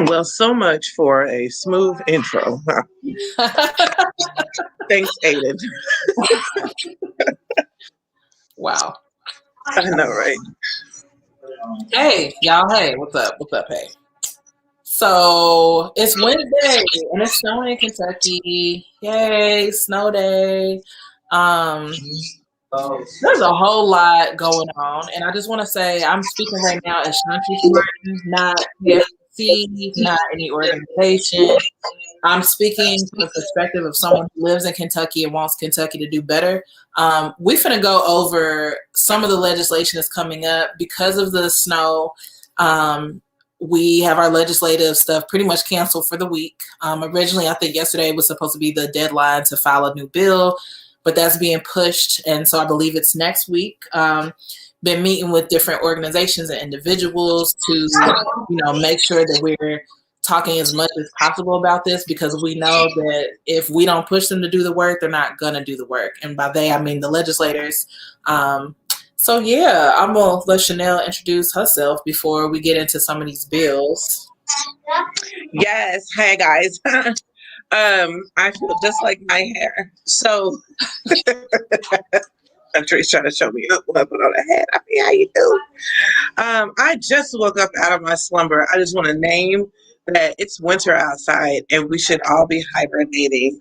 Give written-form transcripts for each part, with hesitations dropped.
Well, so much for a smooth intro. Thanks, Aiden. Wow. I know, right? Hey, y'all. Hey, what's up? What's up? Hey. So it's Wednesday and it's snowing in Kentucky. Yay, snow day. There's a whole lot going on, and I just want to say I'm speaking right now as Shauntrice Martin, not PFC, not any organization. I'm speaking from the perspective of someone who lives in Kentucky and wants Kentucky to do better. We're going to go over some of the legislation that's coming up because of the snow. We have our legislative stuff pretty much canceled for the week. Originally, I think yesterday was supposed to be the deadline to file a new bill, but that's being pushed. And so I believe it's next week. Been meeting with different organizations and individuals to, make sure that we're talking as much as possible about this, because we know that if we don't push them to do the work, they're not going to do the work. And by they, I mean the legislators. So yeah, I'm going to let Chanelle introduce herself before we get into some of these bills. Yes. Hey, guys. I feel just like my hair. So Shauntrice trying to show me up when I put on a hat. I mean, how you do? I just woke up out of my slumber. I just want to name that it's winter outside and we should all be hibernating.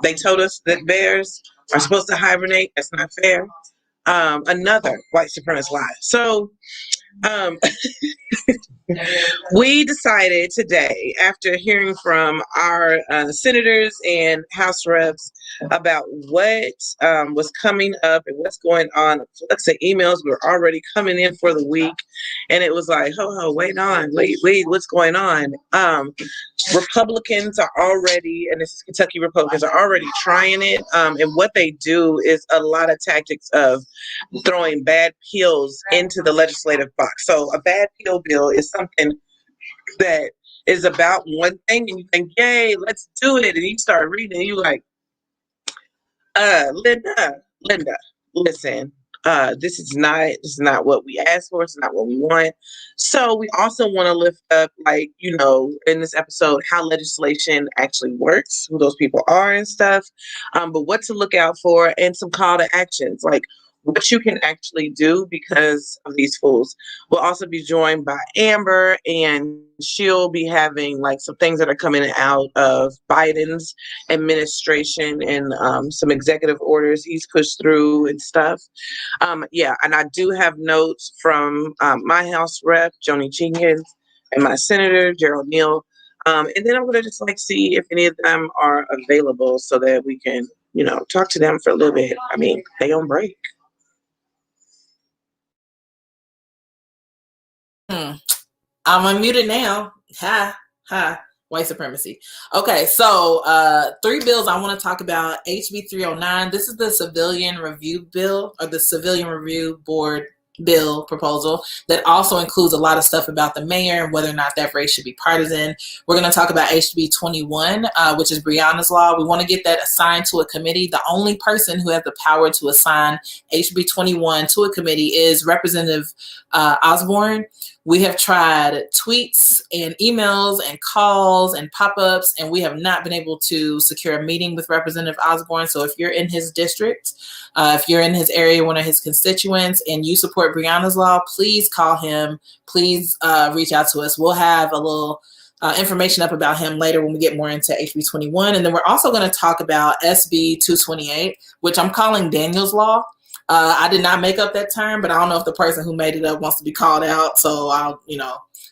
They told us that bears are supposed to hibernate. That's not fair. Another white supremacist lie. So we decided today, after hearing from our senators and House reps about what was coming up and what's going on, let's say emails were already coming in for the week, and it was like, wait, what's going on? Republicans are already, and this is Kentucky Republicans, are already trying it, and what they do is a lot of tactics of throwing bad pills into the legislative box. So a bad pill bill is something that is about one thing, and you think, yay, let's do it, and you start reading and you're like, Linda, listen, this is not what we asked for. It's not what we want. So we also want to lift up, in this episode, how legislation actually works, who those people are and stuff, but what to look out for, and some call to actions, like what you can actually do because of these fools. We'll also be joined by Amber, and she'll be having some things that are coming out of Biden's administration and some executive orders he's pushed through and stuff. And I do have notes from my House rep, Joni Jenkins, and my Senator, Gerald Neal. And then I'm going to just see if any of them are available so that we can, talk to them for a little bit. I mean, they on break. I'm unmuted now. Ha. White supremacy. Okay, so 3 bills I want to talk about. HB 309. This is the Civilian Review Bill, or the Civilian Review Board bill proposal that also includes a lot of stuff about the mayor and whether or not that race should be partisan. We're going to talk about HB 21, which is Breonna's law. We want to get that assigned to a committee. The only person who has the power to assign HB 21 to a committee is Representative Osborne. We have tried tweets and emails and calls and pop-ups, and we have not been able to secure a meeting with Representative Osborne. So if you're in his district, if you're in his area, one of his constituents, and you support Breonna's law, please call him. Please reach out to us. We'll have a little information up about him later when we get more into HB 21. And then we're also going to talk about SB 228, which I'm calling Daniel's Law. I did not make up that term, but I don't know if the person who made it up wants to be called out, so I'll,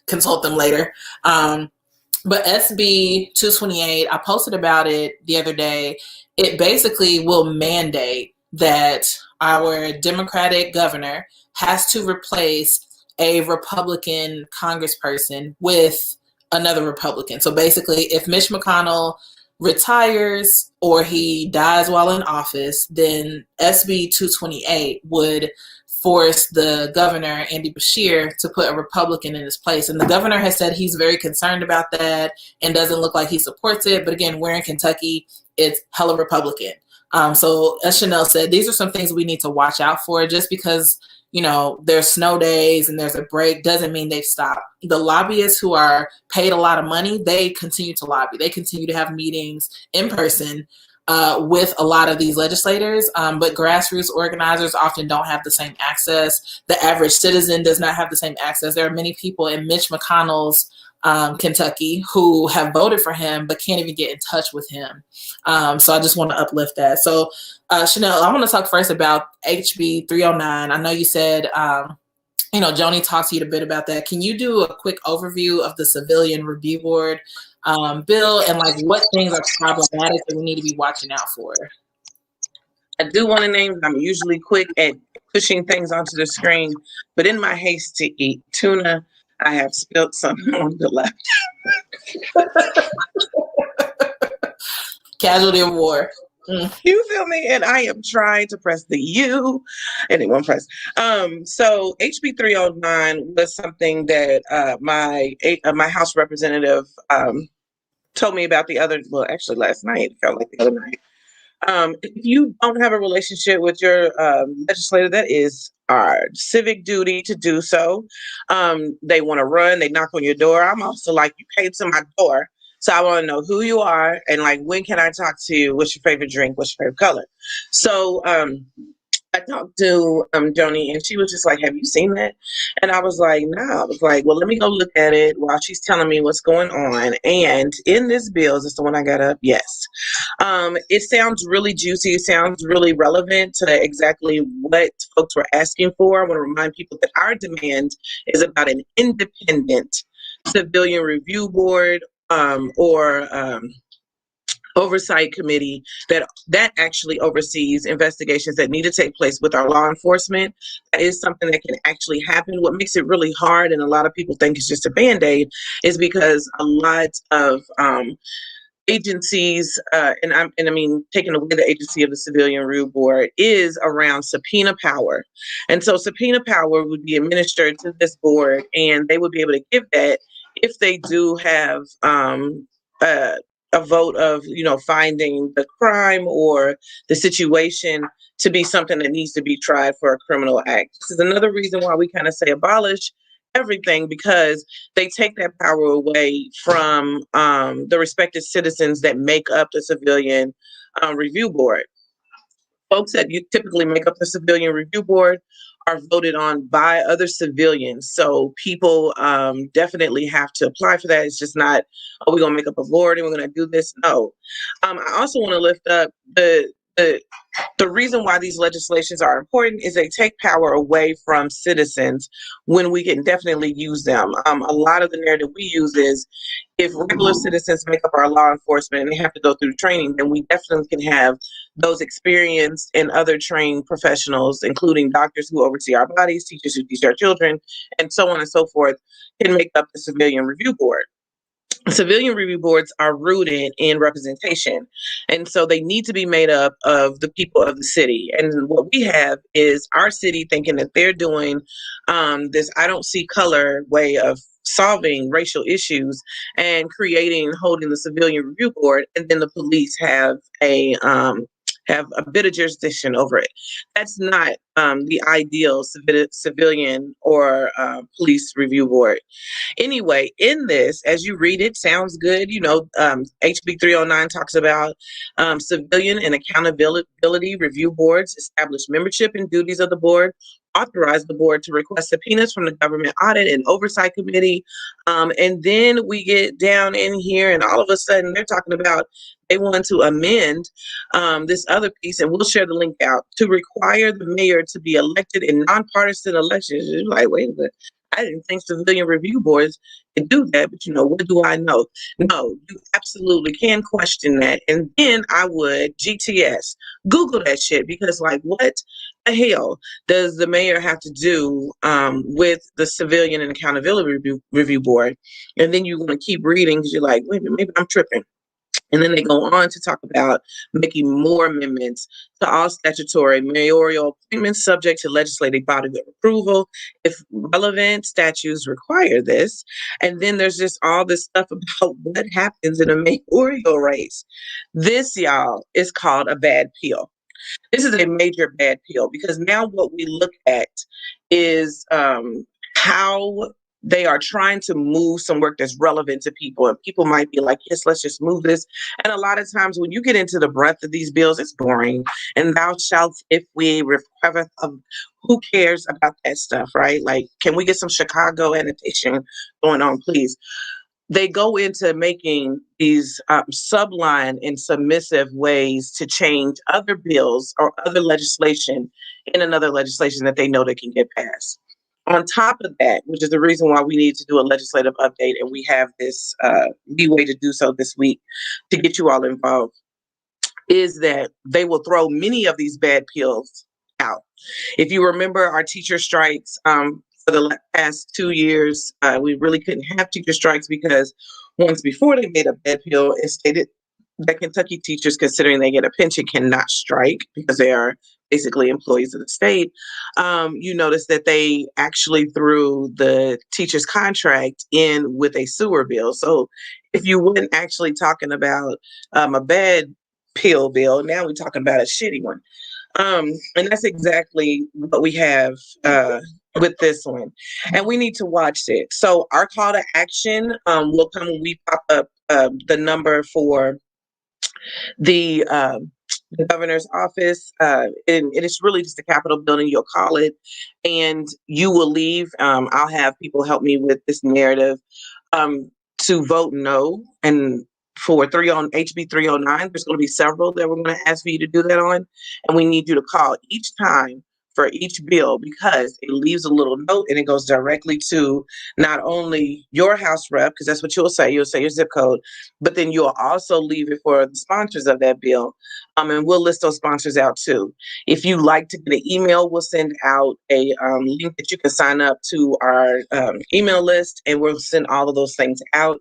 consult them later. But SB 228, I posted about it the other day. It basically will mandate that our Democratic governor has to replace a Republican congressperson with another Republican. So basically, if Mitch McConnell retires or he dies while in office, then SB 228 would force the governor, Andy Beshear, to put a Republican in his place. And the governor has said he's very concerned about that and doesn't look like he supports it. But again, we're in Kentucky. It's hella Republican. So as Chanelle said, these are some things we need to watch out for. Just because, there's snow days and there's a break doesn't mean they've stopped. The lobbyists who are paid a lot of money, they continue to lobby. They continue to have meetings in person with a lot of these legislators, but grassroots organizers often don't have the same access. The average citizen does not have the same access. There are many people in Mitch McConnell's Kentucky who have voted for him but can't even get in touch with him. So I just want to uplift that. So Chanelle, I want to talk first about HB 309. I know you said Joni talked to you a bit about that. Can you do a quick overview of the Civilian Review Board bill and like what things are problematic that we need to be watching out for? I do want to name, I'm usually quick at pushing things onto the screen, but in my haste to eat tuna, I have spilled some on the left. Casualty of war. You feel me? And I am trying to press the U and it won't press. So HB 309 was something that my House representative told me about actually last night. It felt like the other night. If you don't have a relationship with your legislator, that is our civic duty to do so. They want to run, they knock on your door. I'm also like, you paid to my door. So I want to know who you are and like, when can I talk to you? What's your favorite drink? What's your favorite color? So I talked to Joni and she was just like, have you seen that? And I was like, no. I was like, well, let me go look at it while she's telling me what's going on. And in this bill, is this the one I got up? Yes. It sounds really juicy. It sounds really relevant to exactly what folks were asking for. I want to remind people that our demand is about an independent civilian review board or oversight committee that actually oversees investigations that need to take place with our law enforcement. That is something that can actually happen. What makes it really hard, and a lot of people think it's just a Band-Aid, is because a lot of agencies, and I mean, taking away the agency of the Civilian Review Board is around subpoena power. And so subpoena power would be administered to this board, and they would be able to give that if they do have a vote of, finding the crime or the situation to be something that needs to be tried for a criminal act. This is another reason why we kind of say abolish everything, because they take that power away from the respected citizens that make up the Civilian Review Board. Folks that you typically make up the Civilian Review Board are voted on by other civilians. So people definitely have to apply for that. It's just not, oh, we're going to make up a board and we're going to do this. No. I also want to lift up the reason why these legislations are important is they take power away from citizens when we can definitely use them. A lot of the narrative we use is, if regular citizens make up our law enforcement and they have to go through training, then we definitely can have those experienced and other trained professionals, including doctors who oversee our bodies, teachers who teach our children, and so on and so forth, can make up the Civilian Review Board. Civilian review boards are rooted in representation. And so they need to be made up of the people of the city. And what we have is our city thinking that they're doing this I don't see color way of solving racial issues and holding the Civilian Review Board. And then the police have a bit of jurisdiction over it. That's not the ideal civilian or police review board. Anyway, in this, as you read it, sounds good. HB 309 talks about civilian and accountability review boards, establish membership and duties of the board, authorize the board to request subpoenas from the government audit and oversight committee. And then we get down in here and all of a sudden they're talking about they want to amend this other piece, and we'll share the link out, to require the mayor to be elected in nonpartisan elections. You're like, wait a minute. I didn't think civilian review boards could do that, but what do I know? No, you absolutely can question that. And then I would GTS, Google that shit, because what the hell does the mayor have to do with the Civilian and Accountability Review Board? And then you're going to keep reading because you're like, wait a minute, maybe I'm tripping. And then they go on to talk about making more amendments to all statutory mayoral appointments subject to legislative body approval if relevant statutes require this. And then there's just all this stuff about what happens in a mayoral race. This, y'all, is called a bad pill. This is a major bad pill because now what we look at is how they are trying to move some work that's relevant to people. And people might be like, yes, let's just move this. And a lot of times when you get into the breadth of these bills, it's boring. And thou shalt, if we recover, who cares about that stuff, right? Like, can we get some Chicago annotation going on, please? They go into making these subline and submissive ways to change other bills or other legislation in another legislation that they know they can get passed. On top of that, which is the reason why we need to do a legislative update, and we have this leeway to do so this week to get you all involved, is that they will throw many of these bad pills out. If you remember our teacher strikes for the past 2 years, we really couldn't have teacher strikes because once before they made a bad pill and stated that Kentucky teachers, considering they get a pension, cannot strike because they are basically employees of the state. You notice that they actually threw the teacher's contract in with a sewer bill. So if you weren't actually talking about a bad pill bill, now we're talking about a shitty one. And that's exactly what we have with this one. And we need to watch it. So our call to action will come when we pop up the number for the governor's office. And it is really just the Capitol building. You'll call it and you will leave. I'll have people help me with this narrative to vote no. And for HB 309, there's going to be several that we're going to ask for you to do that on. And we need you to call each time for each bill because it leaves a little note and it goes directly to not only your house rep, because that's what you'll say your zip code, but then you'll also leave it for the sponsors of that bill. And we'll list those sponsors out too. If you like to get an email, we'll send out a link that you can sign up to our email list and we'll send all of those things out.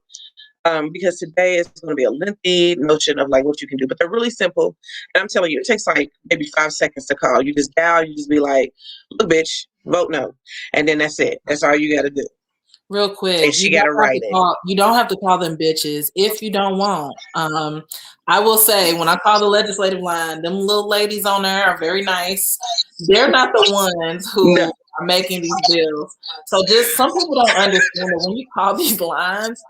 Because today is going to be a lengthy notion of like what you can do, but they're really simple. And I'm telling you, it takes like maybe 5 seconds to call. You just dial, you just be like, look, bitch, vote no. And then that's it. That's all you got to do. Real quick, And she got to write it. You don't have to call them bitches if you don't want. I will say, when I call the legislative line, them little ladies on there are very nice. They're not the ones who are making these bills. So just some people don't understand that when you call these lines,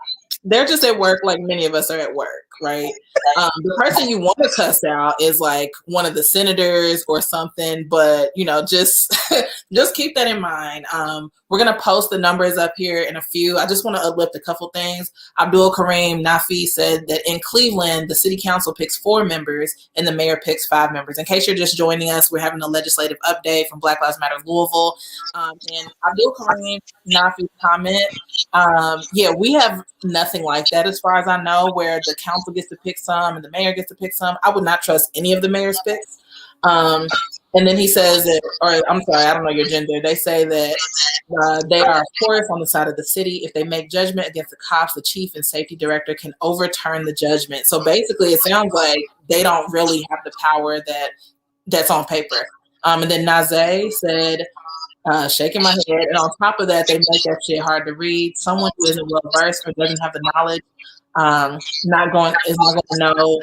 they're just at work like many of us are at work, right? The person you want to cuss out is like one of the senators or something, but just keep that in mind. We're going to post the numbers up here in a few. I just want to uplift a couple things. Abdul Kareem Nafi said that in Cleveland, the city council picks 4 members and the mayor picks 5 members. In case you're just joining us, we're having a legislative update from Black Lives Matter Louisville. And Abdul Kareem Nafi's comment, we have nothing like that as far as I know, where the council gets to pick some and the mayor gets to pick some. I would not trust any of the mayor's picks. And then he says that, or I'm sorry, I don't know your gender. They say that they are, of course, on the side of the city. If they make judgment against the cops, the chief and safety director can overturn the judgment. So basically, it sounds like they don't really have the power that's on paper. And then Nazé said, shaking my head. And on top of that, they make that shit hard to read. Someone who isn't well versed or doesn't have the knowledge is not going to know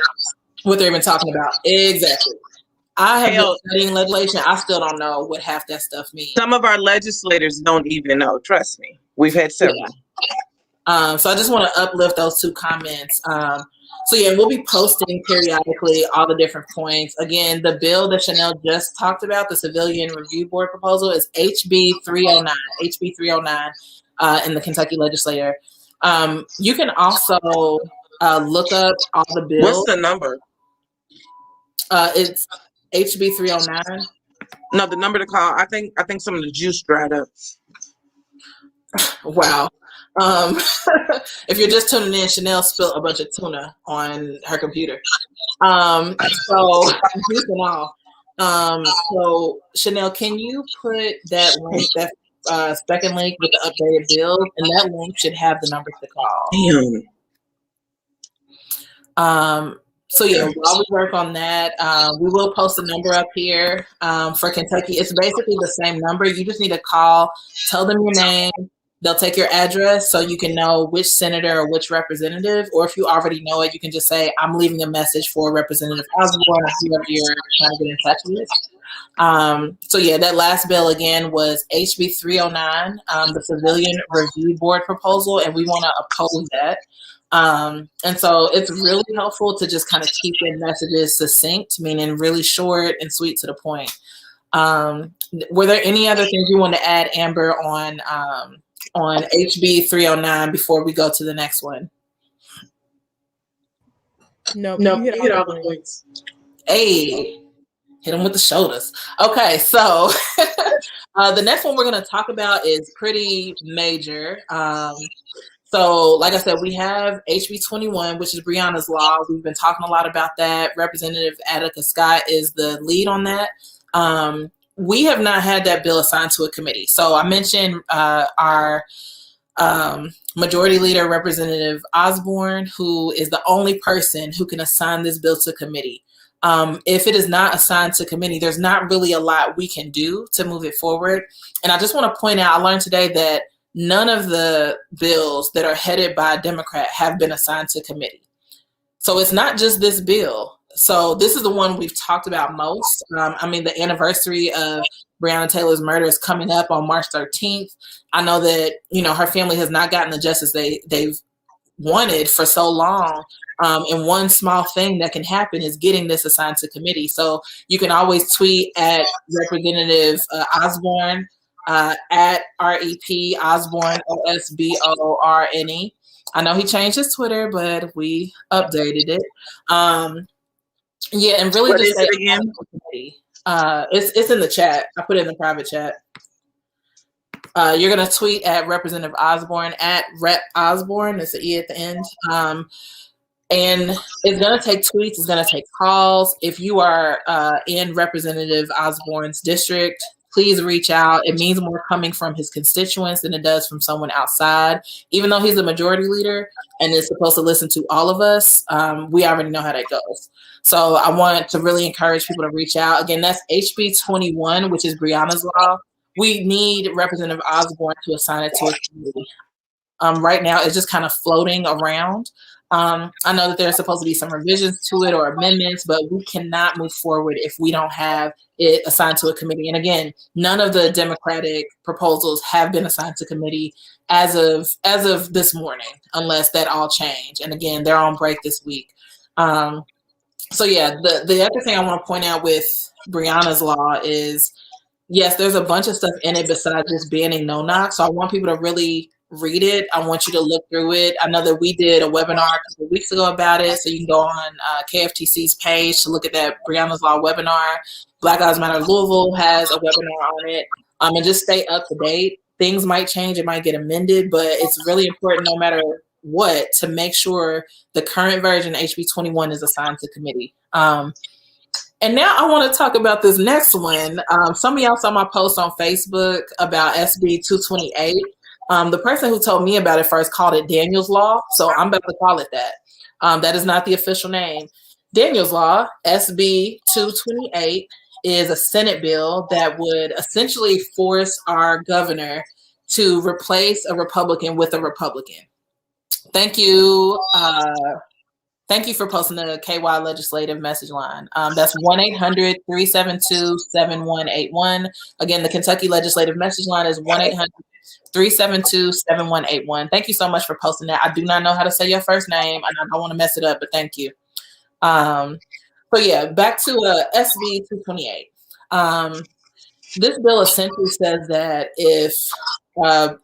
what they're even talking about. Exactly. I have been studying legislation. I still don't know what half that stuff means. Some of our legislators don't even know. Trust me. We've had several. Yeah. So I just want to uplift those 2 comments. We'll be posting periodically all the different points. Again, the bill that Chanelle just talked about, the Civilian Review Board proposal, is HB 309. HB 309 in the Kentucky legislature. You can also look up all the bills. What's the number? It's HB 309. No, the number to call. I think some of the juice dried up. Wow. If you're just tuning in, Chanelle spilled a bunch of tuna on her computer. So juice and all. So Chanelle, can you put that link, that second link with the updated bills, and that link should have the numbers to call. Damn. So yeah, while we work on that, we will post a number up here for Kentucky. It's basically the same number. You just need to call, tell them your name. They'll take your address so you can know which senator or which representative. Or if you already know it, you can just say, I'm leaving a message for Representative Osborne or whoever you're trying to get in touch with. So yeah, that last bill again was HB 309, the Civilian Review Board proposal, and we want to oppose that. And so it's really helpful to just kind of keep your messages succinct, meaning really short and sweet to the point. Were there any other things you want to add, Amber, on HB 309 before we go to the next one? No, No, you hit all the points. Hey, hit them with the shoulders. Okay, so the next one we're going to talk about is pretty major. So, like I said, we have HB 21, which is Breonna's Law. We've been talking a lot about that. Representative Attica Scott is the lead on that. We have not had that bill assigned to a committee. So I mentioned our Majority Leader, Representative Osborne, who is the only person who can assign this bill to committee. If it is not assigned to committee, there's not really a lot we can do to move it forward. And I just want to point out, I learned today that none of the bills that are headed by a Democrat have been assigned to committee. So it's not just this bill. So this is the one we've talked about most. The anniversary of Breonna Taylor's murder is coming up on March 13th. I know that, her family has not gotten the justice they've wanted for so long. And one small thing that can happen is getting this assigned to committee. So you can always tweet at Representative Osborne, at REP Osborne, OSBORNE. I know he changed his Twitter, but we updated it. And really what just is say it again? It's in the chat. I put it in the private chat. You're gonna tweet at Representative Osborne, at Rep Osborne. It's an E at the end. And it's going to take tweets. It's going to take calls. If you are in Representative Osborne's district, please reach out. It means more coming from his constituents than it does from someone outside. Even though he's the majority leader and is supposed to listen to all of us, we already know how that goes. So I want to really encourage people to reach out. Again, that's HB 21, which is Breonna's Law. We need Representative Osborne to assign it to a committee. Right now, it's just kind of floating around. I know that there's supposed to be some revisions to it or amendments, but we cannot move forward if we don't have it assigned to a committee. And again, none of the Democratic proposals have been assigned to committee as of this morning, unless that all change. And again, they're on break this week. So yeah, the other thing I want to point out with Breonna's Law is, yes, there's a bunch of stuff in it besides just banning no-knock. So I want people to really read it. I want you to look through it. I know that we did a webinar a couple of weeks ago about it, so you can go on KFTC's page to look at that Breonna's Law webinar. Black Lives Matter Louisville has a webinar on it. And just stay up to date. Things might change, it might get amended, but it's really important no matter what to make sure the current version, HB 21, is assigned to committee. And now I want to talk about this next one. Some of y'all saw my post on Facebook about SB 228. The person who told me about it first called it Daniel's Law, so I'm about to call it that. That is not the official name. Daniel's Law, SB 228, is a Senate bill that would essentially force our governor to replace a Republican with a Republican. Thank you. Thank you for posting the KY legislative message line. That's 1-800-372-7181. Again, the Kentucky legislative message line is 1-800-372-7181. Thank you so much for posting that. I do not know how to say your first name, and I don't want to mess it up, but thank you. So yeah, back to SB 228. This bill essentially says that if a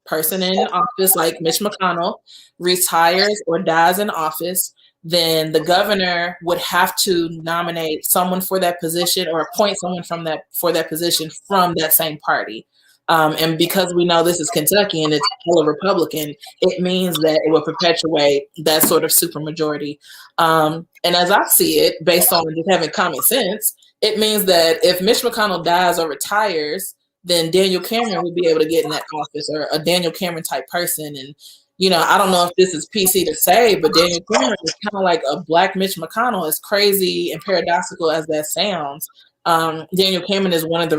person in office like Mitch McConnell retires or dies in office, then the governor would have to nominate someone for that position or appoint someone for that position from that same party. And because we know this is Kentucky and it's full Republican, it means that it will perpetuate that sort of supermajority. And as I see it, based on just having common sense, it means that if Mitch McConnell dies or retires, then Daniel Cameron would be able to get in that office, or a Daniel Cameron type person. And I don't know if this is PC to say, but Daniel Cameron is kind of like a black Mitch McConnell, as crazy and paradoxical as that sounds. Daniel Cameron is one of the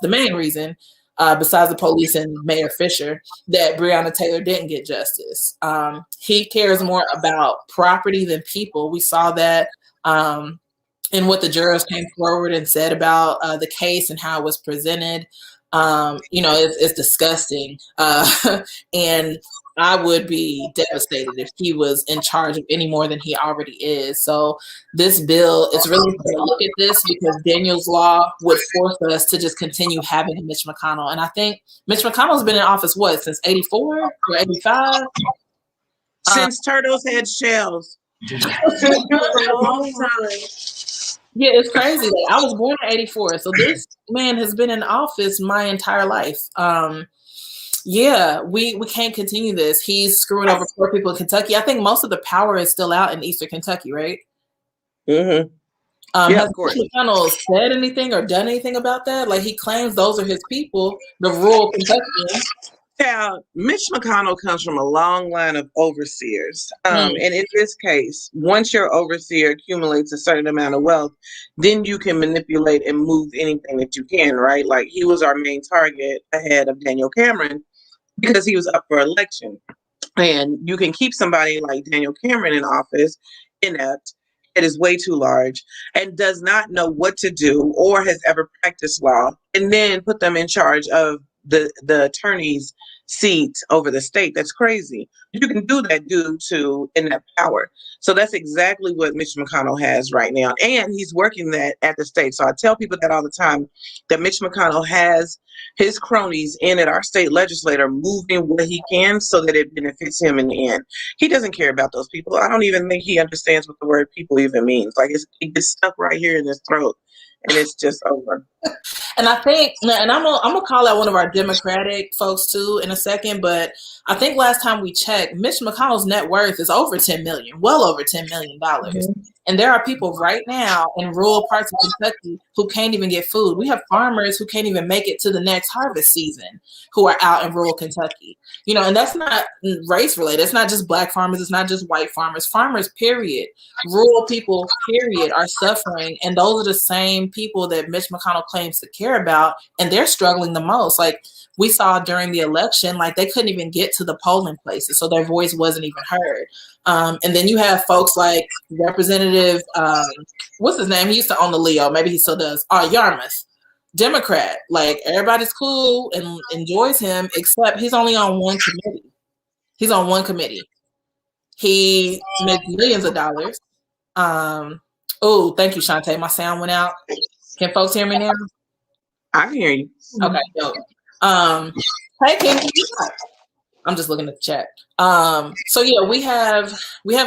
main reason, besides the police and Mayor Fisher, that Breonna Taylor didn't get justice. He cares more about property than people. We saw that in what the jurors came forward and said about the case and how it was presented. It's disgusting. And I would be devastated if he was in charge of any more than he already is. So this bill, it's really important to look at this because Daniel's law would force us to just continue having a Mitch McConnell. And I think Mitch McConnell's been in office, since 84 or 85? Since turtles had shells. A long time. Yeah, it's crazy. Like, I was born in 84, so this man has been in office my entire life. We can't continue this. He's screwing over poor people in Kentucky. I think most of the power is still out in Eastern Kentucky, right? Mm-hmm. Has McConnell said anything or done anything about that? Like, he claims those are his people, the rural Kentuckians. Now, Mitch McConnell comes from a long line of overseers. And in this case, once your overseer accumulates a certain amount of wealth, then you can manipulate and move anything that you can, right? Like, he was our main target ahead of Daniel Cameron because he was up for election. And you can keep somebody like Daniel Cameron in office inept. It is way too large and does not know what to do or has ever practiced law, and then put them in charge of the attorney's seat over the state. That's crazy. You can do that due to inept power. So that's exactly what Mitch McConnell has right now. And he's working that at the state. So I tell people that all the time, that Mitch McConnell has his cronies in at our state legislature moving what he can so that it benefits him in the end. He doesn't care about those people. I don't even think he understands what the word people even means. Like, it gets stuck right here in his throat and it's just over. And I think, and I'm gonna call out one of our Democratic folks too in a second, but I think last time we checked, Mitch McConnell's net worth is over $10 million, well over $10 million. Mm-hmm. And there are people right now in rural parts of Kentucky who can't even get food. We have farmers who can't even make it to the next harvest season who are out in rural Kentucky. And that's not race related. It's not just black farmers. It's not just white farmers. Farmers, period. Rural people, period, are suffering. And those are the same people that Mitch McConnell claims to care about. And they're struggling the most. Like, we saw during the election, like, they couldn't even get to the polling places. So their voice wasn't even heard. And then you have folks like Representative, what's his name? He used to own the Leo. Maybe he still does. Yarmouth, Democrat. Like, everybody's cool and enjoys him, except he's only on one committee. He's on one committee. He makes millions of dollars. Oh, thank you, Shantae. My sound went out. Can folks hear me now? I can hear you. Okay, dope. Hey, King. I'm just looking at the chat. So yeah, we have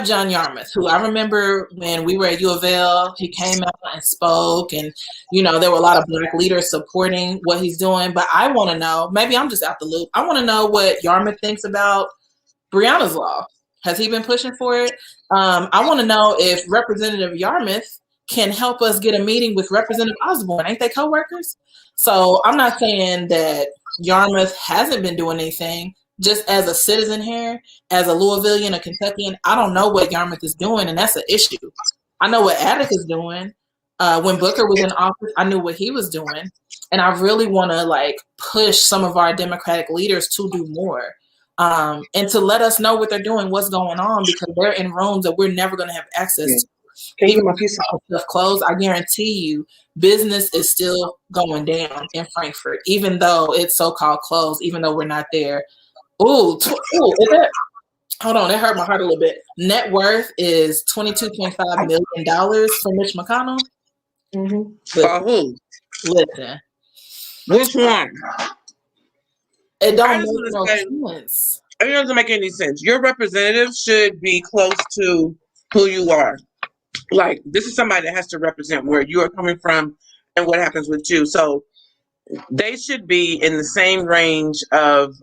John Yarmouth, who I remember when we were at U of L, he came out and spoke, and there were a lot of black leaders supporting what he's doing. But I want to know, maybe I'm just out the loop. I want to know what Yarmouth thinks about Breonna's law. Has he been pushing for it? I want to know if Representative Yarmouth can help us get a meeting with Representative Osborne. Ain't they co-workers? So I'm not saying that Yarmouth hasn't been doing anything. Just as a citizen here, as a Louisvillian, a Kentuckian, I don't know what Yarmouth is doing, and that's an issue. I know what Attica's doing. When Booker was in office, I knew what he was doing. And I really want to push some of our Democratic leaders to do more. And to let us know what they're doing, what's going on, because they're in rooms that we're never going to have access to. Even if stuff closed, I guarantee you, business is still going down in Frankfurt, even though it's so-called closed, even though we're not there. Hold on, that hurt my heart a little bit. Net worth is $22.5 million for Mitch McConnell. Mm-hmm. Listen. Which one? It don't make no sense. It doesn't make any sense. Your representative should be close to who you are. Like, this is somebody that has to represent where you are coming from and what happens with you. So they should be in the same range of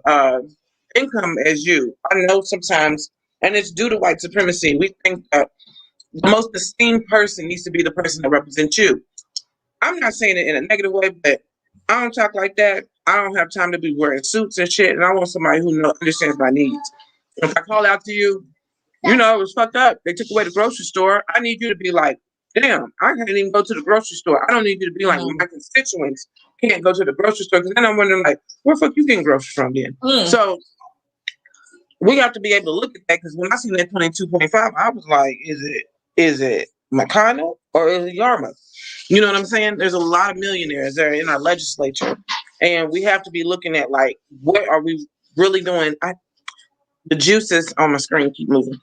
income as you. I know sometimes, and it's due to white supremacy, we think that the most esteemed person needs to be the person that represents you. I'm not saying it in a negative way, but I don't talk like that. I don't have time to be wearing suits and shit, and I want somebody who understands my needs. If I call out to you, you know, it was fucked up. They took away the grocery store. I need you to be like, damn, I can't even go to the grocery store. I don't need you to be like, my constituents can't go to the grocery store. Because then I'm wondering, like, where the fuck you getting groceries from then? So we have to be able to look at that, because when I seen that 22.5, I was like, is it McConnell or is it Yarmouth? You know what I'm saying? There's a lot of millionaires that are in our legislature, and we have to be looking at, like, what are we really doing? The juices on my screen keep moving.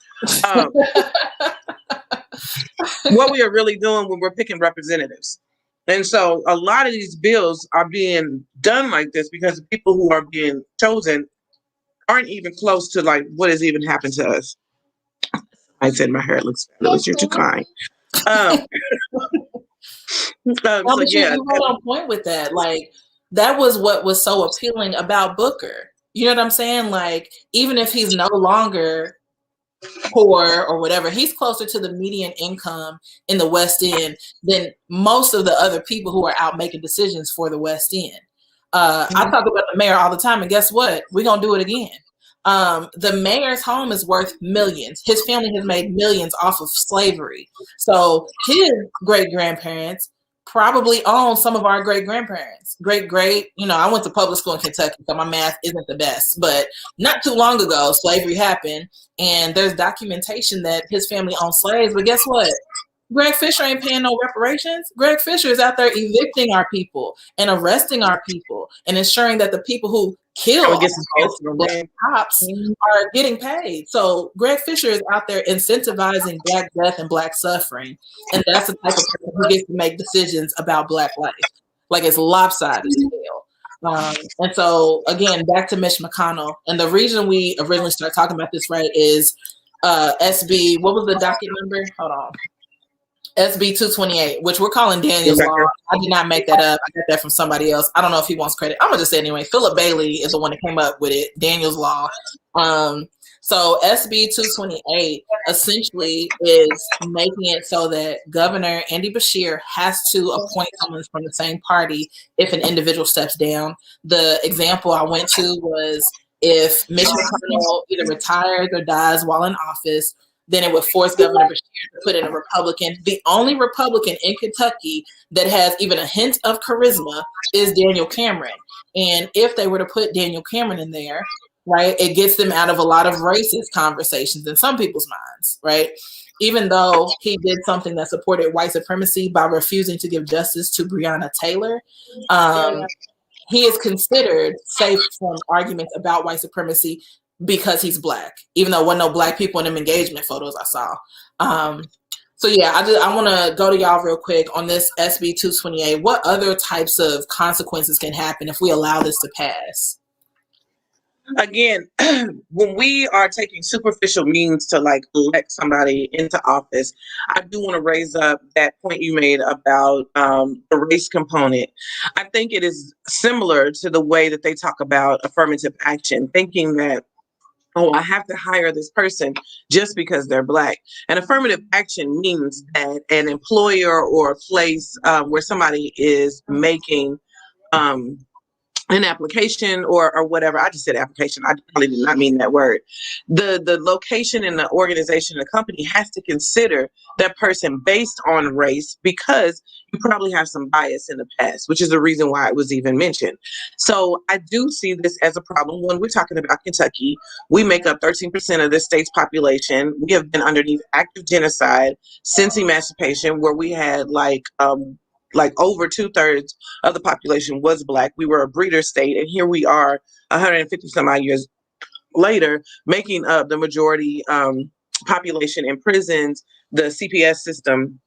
What we are really doing when we're picking representatives. And so a lot of these bills are being done like this because the people who are being chosen aren't even close to, like, what has even happened to us. I said my hair looks fabulous. You're too kind. So yeah, you were on point with that. Like, that was what was so appealing about Booker. You know what I'm saying? Like, even if he's no longer poor or whatever, he's closer to the median income in the West End than most of the other people who are out making decisions for the West End. I talk about the mayor all the time, and guess what? We're going to do it again. The mayor's home is worth millions. His family has made millions off of slavery. So his great-grandparents probably own some of our great-grandparents. I went to public school in Kentucky, so my math isn't the best. But not too long ago, slavery happened, and there's documentation that his family owned slaves. But guess what? Greg Fisher ain't paying no reparations. Greg Fisher is out there evicting our people and arresting our people and ensuring that the people who kill black cops are getting paid. So Greg Fisher is out there incentivizing black death and black suffering. And that's the type of person who gets to make decisions about black life. Like, it's lopsided scale. And so, again, back to Mitch McConnell. And the reason we originally started talking about this, right, is SB, what was the docket number? Hold on. SB 228, which we're calling Daniel's Law. I did not make that up. I got that from somebody else. I don't know if he wants credit. I'm going to just say anyway. Philip Bailey is the one that came up with it, Daniel's Law. So SB 228 essentially is making it so that Governor Andy Beshear has to appoint someone from the same party if an individual steps down. The example I went to was if Mitch McConnell either retires or dies while in office, then it would force Governor Beshear to put in a Republican. The only Republican in Kentucky that has even a hint of charisma is Daniel Cameron. And if they were to put Daniel Cameron in there, right, it gets them out of a lot of racist conversations in some people's minds, right? Even though he did something that supported white supremacy by refusing to give justice to Breonna Taylor, he is considered safe from arguments about white supremacy because he's black, even though there wasn't no black people in them engagement photos I saw. So yeah, I want to go to y'all real quick on this SB 228. What other types of consequences can happen if we allow this to pass? Again, when we are taking superficial means to, like, elect somebody into office, I do want to raise up that point you made about the race component. I think it is similar to the way that they talk about affirmative action, thinking that, oh, I have to hire this person just because they're black. And affirmative action means that an employer or a place where somebody is making an application or whatever. I just said application. I probably did not mean that word. The location and the organization, the company has to consider that person based on race, because you probably have some bias in the past, which is the reason why it was even mentioned. So I do see this as a problem when we're talking about Kentucky. We make up 13% of the state's population. We have been underneath active genocide since emancipation, where we had like over 2/3 of the population was black. We were a breeder state, and here we are 150 some odd years later, making up the majority population in prisons, the CPS system,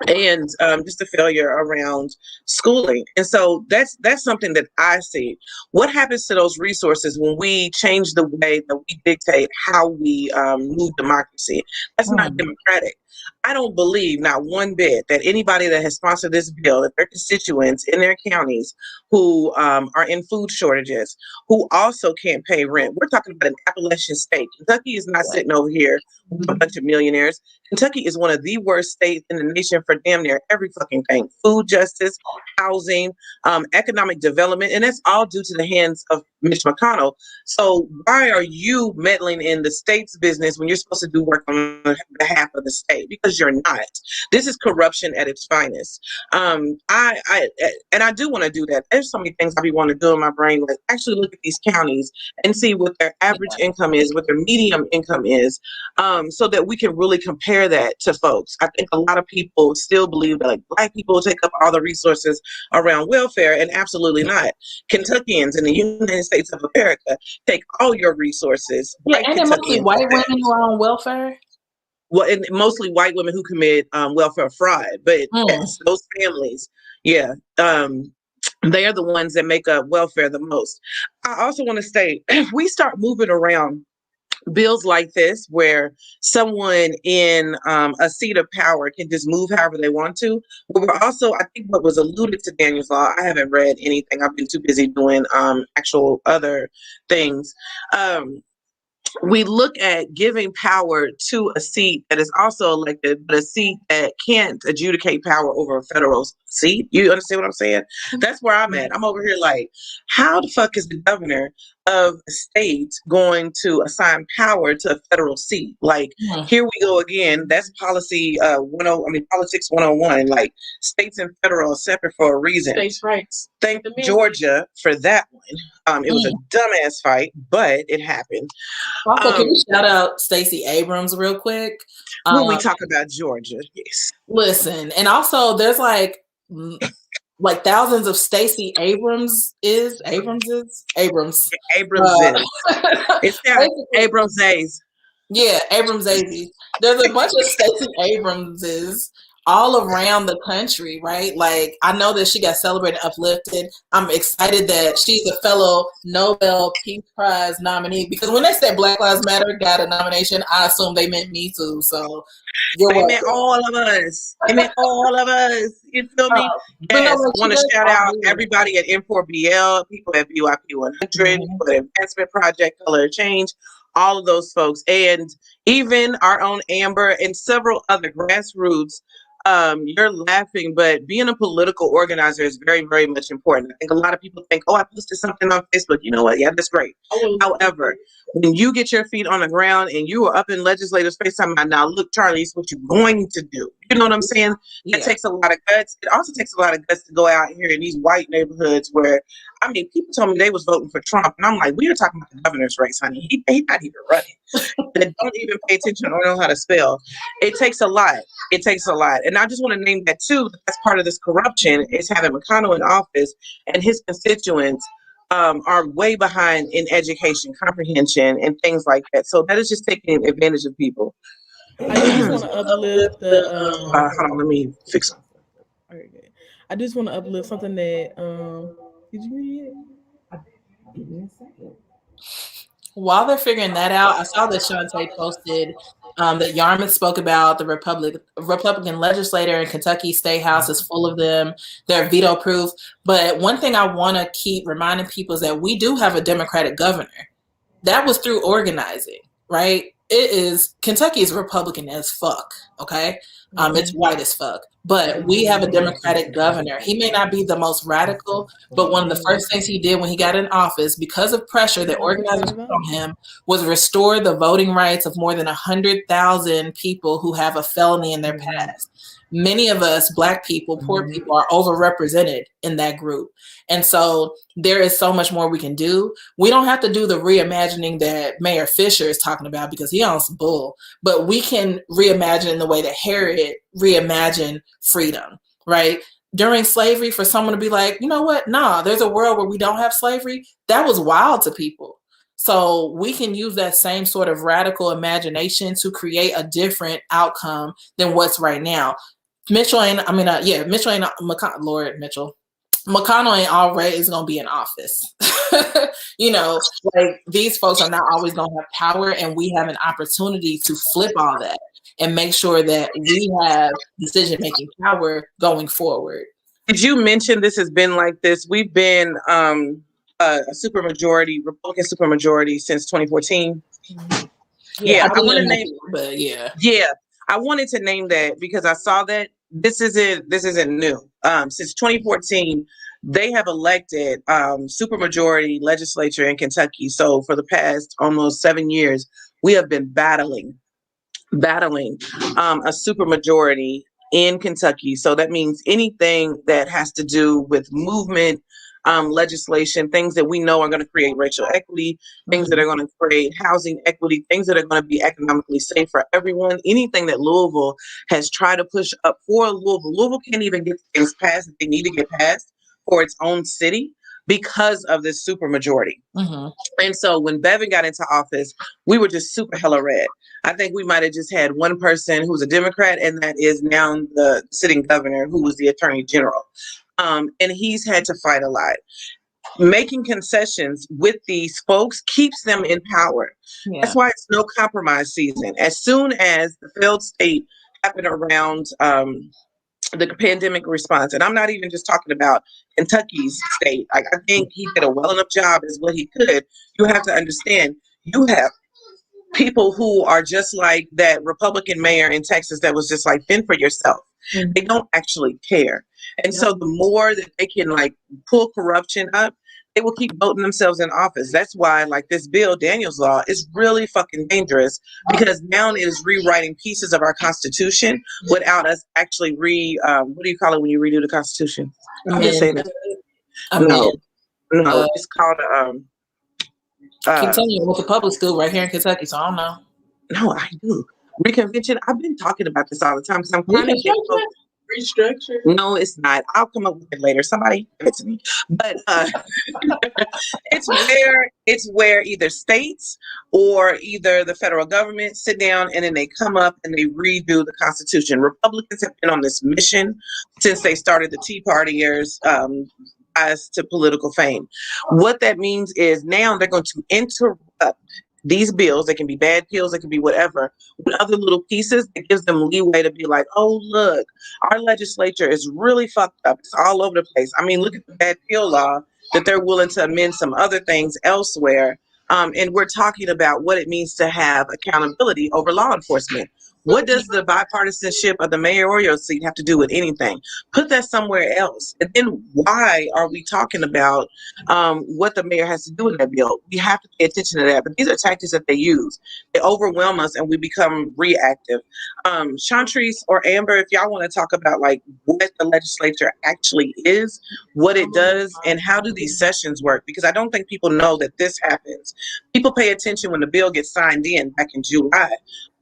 and just a failure around schooling. And so that's something that I see. What happens to those resources when we change the way that we dictate how we move democracy? That's not democratic. I don't believe not one bit that anybody that has sponsored this bill, that their constituents in their counties who are in food shortages, who also can't pay rent. We're talking about an Appalachian state. Kentucky is not sitting over here with a bunch of millionaires. Kentucky is one of the worst states in the nation for damn near every fucking thing. Food justice, housing, economic development, and that's all due to the hands of Mitch McConnell. So why are you meddling in the state's business when you're supposed to do work on behalf of the state? Because you're not. This is corruption at its finest. I do want to do that. There's so many things I be wanting to do in my brain, like actually look at these counties and see what their average income is, what their medium income is, so that we can really compare that to folks. I think a lot of people still believe that like Black people take up all the resources around welfare, and absolutely not. Kentuckians in the United States of America take all your resources. Yeah, and they're mostly white women who are on welfare. Well, and mostly white women who commit welfare fraud, but yes, those families, yeah, they are the ones that make up welfare the most. I also want to say, if we start moving around bills like this, where someone in a seat of power can just move however they want to, but we're also, I think what was alluded to Daniel's Law, I haven't read anything. I've been too busy doing actual other things. We look at giving power to a seat that is also elected, but a seat that can't adjudicate power over a federal seat. You understand what I'm saying? That's where I'm at. I'm over here like, how the fuck is the governor of a state going to assign power to a federal seat? Like, here we go again. That's policy politics 101. Like, states and federal are separate for a reason. States' rights. Thank Georgia for that one. It was a dumbass fight, but it happened. Also, can we shout out Stacey Abrams real quick? When we talk about Georgia, yes. Listen, and also there's like thousands of Stacey Abrams. It's Abrams A's. Yeah, Abrams A's. There's a bunch of Stacey Abramses all around the country, right? Like, I know that she got celebrated, uplifted. I'm excited that she's a fellow Nobel Peace Prize nominee, because when they said Black Lives Matter got a nomination, I assume they meant me too. So they meant all of us. They meant all of us. You feel me? Yes. I want to shout out everybody at M4BL, people at BYP 100, people at Advancement Project, Color Change, all of those folks, and even our own Amber and several other grassroots. You're laughing, but being a political organizer is very, very much important. I think a lot of people think, oh, I posted something on Facebook. You know what? Yeah, that's great. However, when you get your feet on the ground and you are up in legislators' face, talking about, now look, Charlie, it's what you're going to do. You know what I'm saying? It takes a lot of guts. It also takes a lot of guts to go out here in these white neighborhoods where, I mean, people told me they was voting for Trump, and I'm like, we are talking about the governor's race, honey. He not even running. They don't even pay attention or know how to spell. It takes a lot. It takes a lot. And I just want to name that too. That's part of this corruption, is having McConnell in office and his constituents are way behind in education, comprehension, and things like that. So that is just taking advantage of people. I just want to uplift the. Hold on, let me fix it. Okay. I just want to uplift something that. Did you read it? While they're figuring that out, I saw that Shauntrice posted that Yarmouth spoke about the Republican legislator in Kentucky State House is full of them. They're veto proof. But one thing I want to keep reminding people is that we do have a Democratic governor. That was through organizing, right? Kentucky is Republican as fuck, okay? It's white as fuck. But we have a Democratic governor. He may not be the most radical, but one of the first things he did when he got in office, because of pressure that organizers put on him, was restore the voting rights of more than 100,000 people who have a felony in their past. Many of us, Black people, poor people, are overrepresented in that group. And so there is so much more we can do. We don't have to do the reimagining that Mayor Fisher is talking about, because he owns some bull, but we can reimagine in the way that Harriet reimagined freedom, right? During slavery, for someone to be like, you know what? Nah, there's a world where we don't have slavery. That was wild to people. So we can use that same sort of radical imagination to create a different outcome than what's right now. Lord Mitchell. McConnell ain't always going to be in office. You know, like, these folks are not always going to have power, and we have an opportunity to flip all that and make sure that we have decision-making power going forward. Did you mention this has been like this? We've been a supermajority, Republican supermajority, since 2014. Yeah, I want to name, but yeah, I wanted to name that because I saw that this isn't new. Since 2014, they have elected supermajority legislature in Kentucky. So for the past almost 7 years, we have been battling a supermajority in Kentucky. So that means anything that has to do with movement, legislation, things that we know are going to create racial equity, things that are going to create housing equity, things that are going to be economically safe for everyone. Anything that Louisville has tried to push up for Louisville can't even get things passed that they need to get passed for its own city because of this supermajority. Mm-hmm. And so when Bevin got into office, we were just super hella red. I think we might have just had one person who's a Democrat, and that is now the sitting governor, who was the attorney general. And he's had to fight a lot. Making concessions with these folks keeps them in power. Yeah. That's why it's no compromise season. As soon as the failed state happened around the pandemic response, and I'm not even just talking about Kentucky's state. Like, I think he did a well enough job as what he could. You have to understand, you have people who are just like that Republican mayor in Texas that was just like, fend for yourself. Mm-hmm. They don't actually care. And so the more that they can like pull corruption up, they will keep voting themselves in office. That's why like this bill, Daniel's Law, is really fucking dangerous, because now it is rewriting pieces of our Constitution without us actually what do you call it when you redo the Constitution? I'm just saying it. No, it's called I keep telling you, I went to public school right here in Kentucky, so I don't know. No, I do. Reconvention. I've been talking about this all the time because I'm trying to get restructure. No, it's not. I'll come up with it later. Somebody give it to me. But it's where either states or either the federal government sit down and then they come up and they redo the Constitution. Republicans have been on this mission since they started the Tea Partiers as to political fame. What that means is now they're going to interrupt these bills. They can be bad bills, they can be whatever, with other little pieces that gives them leeway to be like, oh, look, our legislature is really fucked up. It's all over the place. I mean, look at the bad pill law that they're willing to amend some other things elsewhere. And we're talking about what it means to have accountability over law enforcement. What does the bipartisanship of the mayoral seat have to do with anything? Put that somewhere else. And then why are we talking about what the mayor has to do in that bill? We have to pay attention to that. But these are tactics that they use. They overwhelm us and we become reactive. Shauntrice or Amber, if y'all want to talk about like what the legislature actually is, what it does, and how do these sessions work? Because I don't think people know that this happens. People pay attention when the bill gets signed in back in July.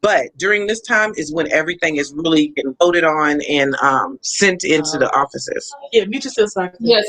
But during this time is when everything is really getting voted on and sent into the offices. Yeah, mute yourself. Yeah,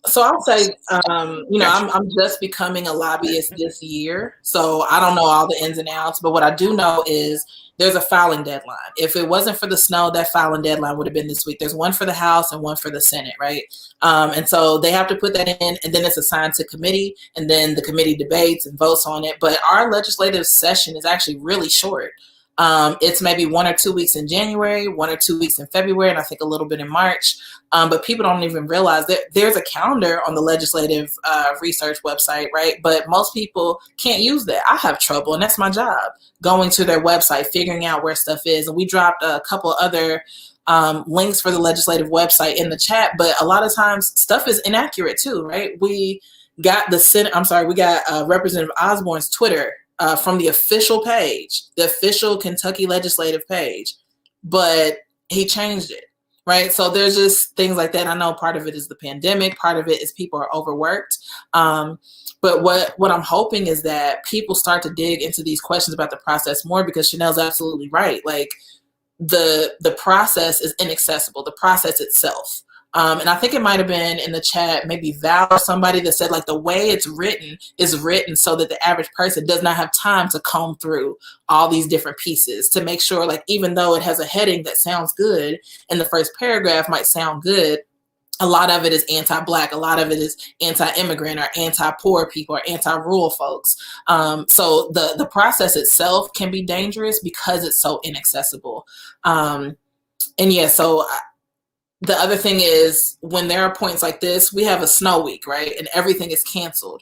so I'll say, I'm just becoming a lobbyist this year, so I don't know all the ins and outs. But what I do know is there's a filing deadline. If it wasn't for the snow, that filing deadline would have been this week. There's one for the House and one for the Senate, right? And so they have to put that in, and then it's assigned to committee, and then the committee debates and votes on it. But our legislative session is actually really short. It's maybe 1 or 2 weeks in January, 1 or 2 weeks in February, and I think a little bit in March. But people don't even realize that there's a calendar on the legislative research website, right? But most people can't use that. I have trouble, and that's my job, going to their website, figuring out where stuff is. And we dropped a couple other links for the legislative website in the chat, but a lot of times stuff is inaccurate too, right? We got Representative Osborne's Twitter from the official page, the official Kentucky legislative page, but he changed it, right? So there's just things like that. I know part of it is the pandemic, part of it is people are overworked. But what I'm hoping is that people start to dig into these questions about the process more, because Chanelle's absolutely right. Like the process is inaccessible, the process itself. And I think it might have been in the chat, maybe Val or somebody, that said like the way it's written is written so that the average person does not have time to comb through all these different pieces to make sure, like, even though it has a heading that sounds good and the first paragraph might sound good, a lot of it is anti-Black, a lot of it is anti-immigrant or anti-poor people or anti-rural folks. So the process itself can be dangerous because it's so inaccessible. The other thing is, when there are points like this, we have a snow week, right? And everything is canceled.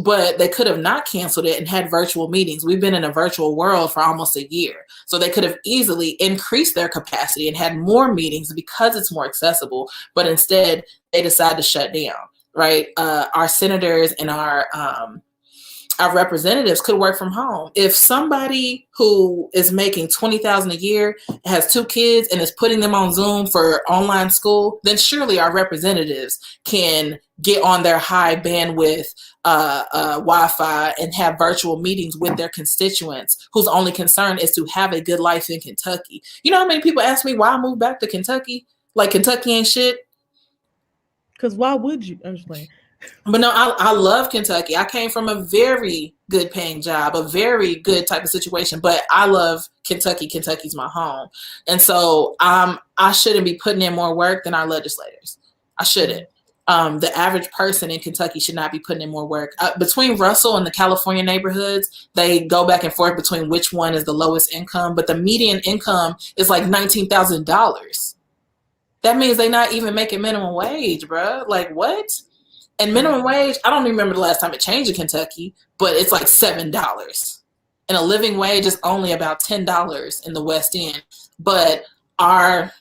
but they could have not canceled it and had virtual meetings. We've been in a virtual world for almost a year. So they could have easily increased their capacity and had more meetings because it's more accessible. But instead, they decide to shut down, right? Our senators and our representatives could work from home. If somebody who is making $20,000 a year, has 2 kids, and is putting them on Zoom for online school, then surely our representatives can get on their high bandwidth Wi-Fi and have virtual meetings with their constituents whose only concern is to have a good life in Kentucky. You know how many people ask me why I moved back to Kentucky? Like Kentucky ain't shit. Because why would you? I'm just playing. But no, I love Kentucky. I came from a very good paying job, a very good type of situation, but I love Kentucky. Kentucky's my home. And so I shouldn't be putting in more work than our legislators. I shouldn't. The average person in Kentucky should not be putting in more work. Between Russell and the California neighborhoods, they go back and forth between which one is the lowest income, but the median income is like $19,000. That means they're not even making minimum wage, bro. Like, what? And minimum wage, I don't remember the last time it changed in Kentucky, but it's like $7. And a living wage is only about $10 in the West End. But our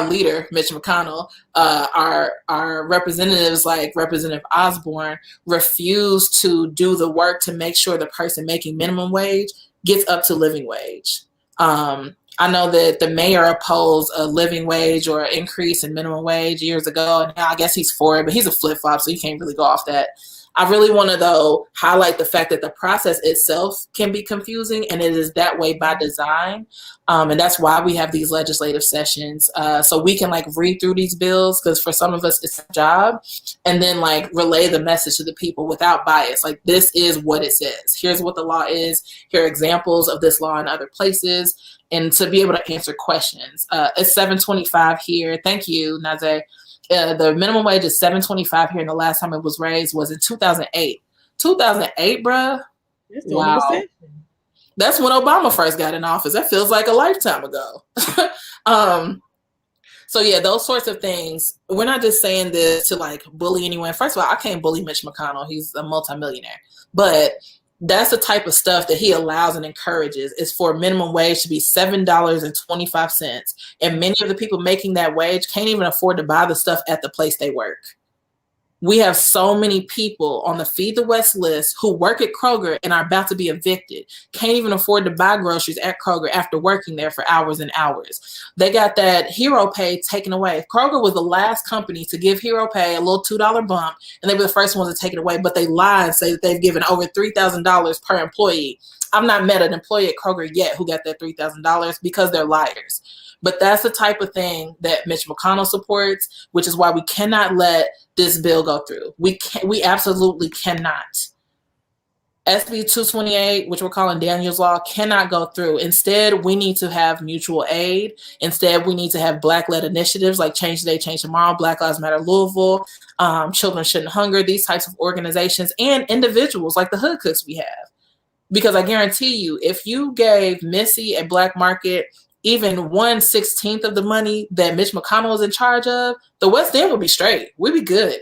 leader, Mitch McConnell, our representatives like Representative Osborne refuse to do the work to make sure the person making minimum wage gets up to living wage. I know that the mayor opposed a living wage or an increase in minimum wage years ago, and now I guess he's for it, but he's a flip-flop, so you can't really go off that. I really want to, though, highlight the fact that the process itself can be confusing, and it is that way by design. And that's why we have these legislative sessions, so we can like read through these bills, because for some of us it's a job, and then like relay the message to the people without bias. Like, this is what it says. Here's what the law is. Here are examples of this law in other places, and to be able to answer questions. It's $7.25 here. Thank you, Nazé. The minimum wage is $7.25 here, and the last time it was raised was in 2008. 2008, bruh. Wow. That's when Obama first got in office. That feels like a lifetime ago. So yeah, those sorts of things. We're not just saying this to like bully anyone. First of all, I can't bully Mitch McConnell. He's a multimillionaire. But that's the type of stuff that he allows and encourages, is for minimum wage to be $7.25. And many of the people making that wage can't even afford to buy the stuff at the place they work. We have so many people on the Feed the West list who work at Kroger and are about to be evicted, can't even afford to buy groceries at Kroger after working there for hours and hours. They got that hero pay taken away. Kroger was the last company to give hero pay a little $2 bump, and they were the first ones to take it away, but they lie and say that they've given over $3,000 per employee. I've not met an employee at Kroger yet who got that $3,000, because they're liars. But that's the type of thing that Mitch McConnell supports, which is why we cannot let this bill go through. We absolutely cannot. SB 228, which we're calling Daniel's Law, cannot go through. Instead, we need to have mutual aid. Instead, we need to have Black-led initiatives like Change Today, Change Tomorrow, Black Lives Matter Louisville, Children Shouldn't Hunger, these types of organizations, and individuals like the Hood Cooks we have. Because I guarantee you, if you gave Missy a black market even 1/16 of the money that Mitch McConnell is in charge of, the West End would be straight. We'd be good.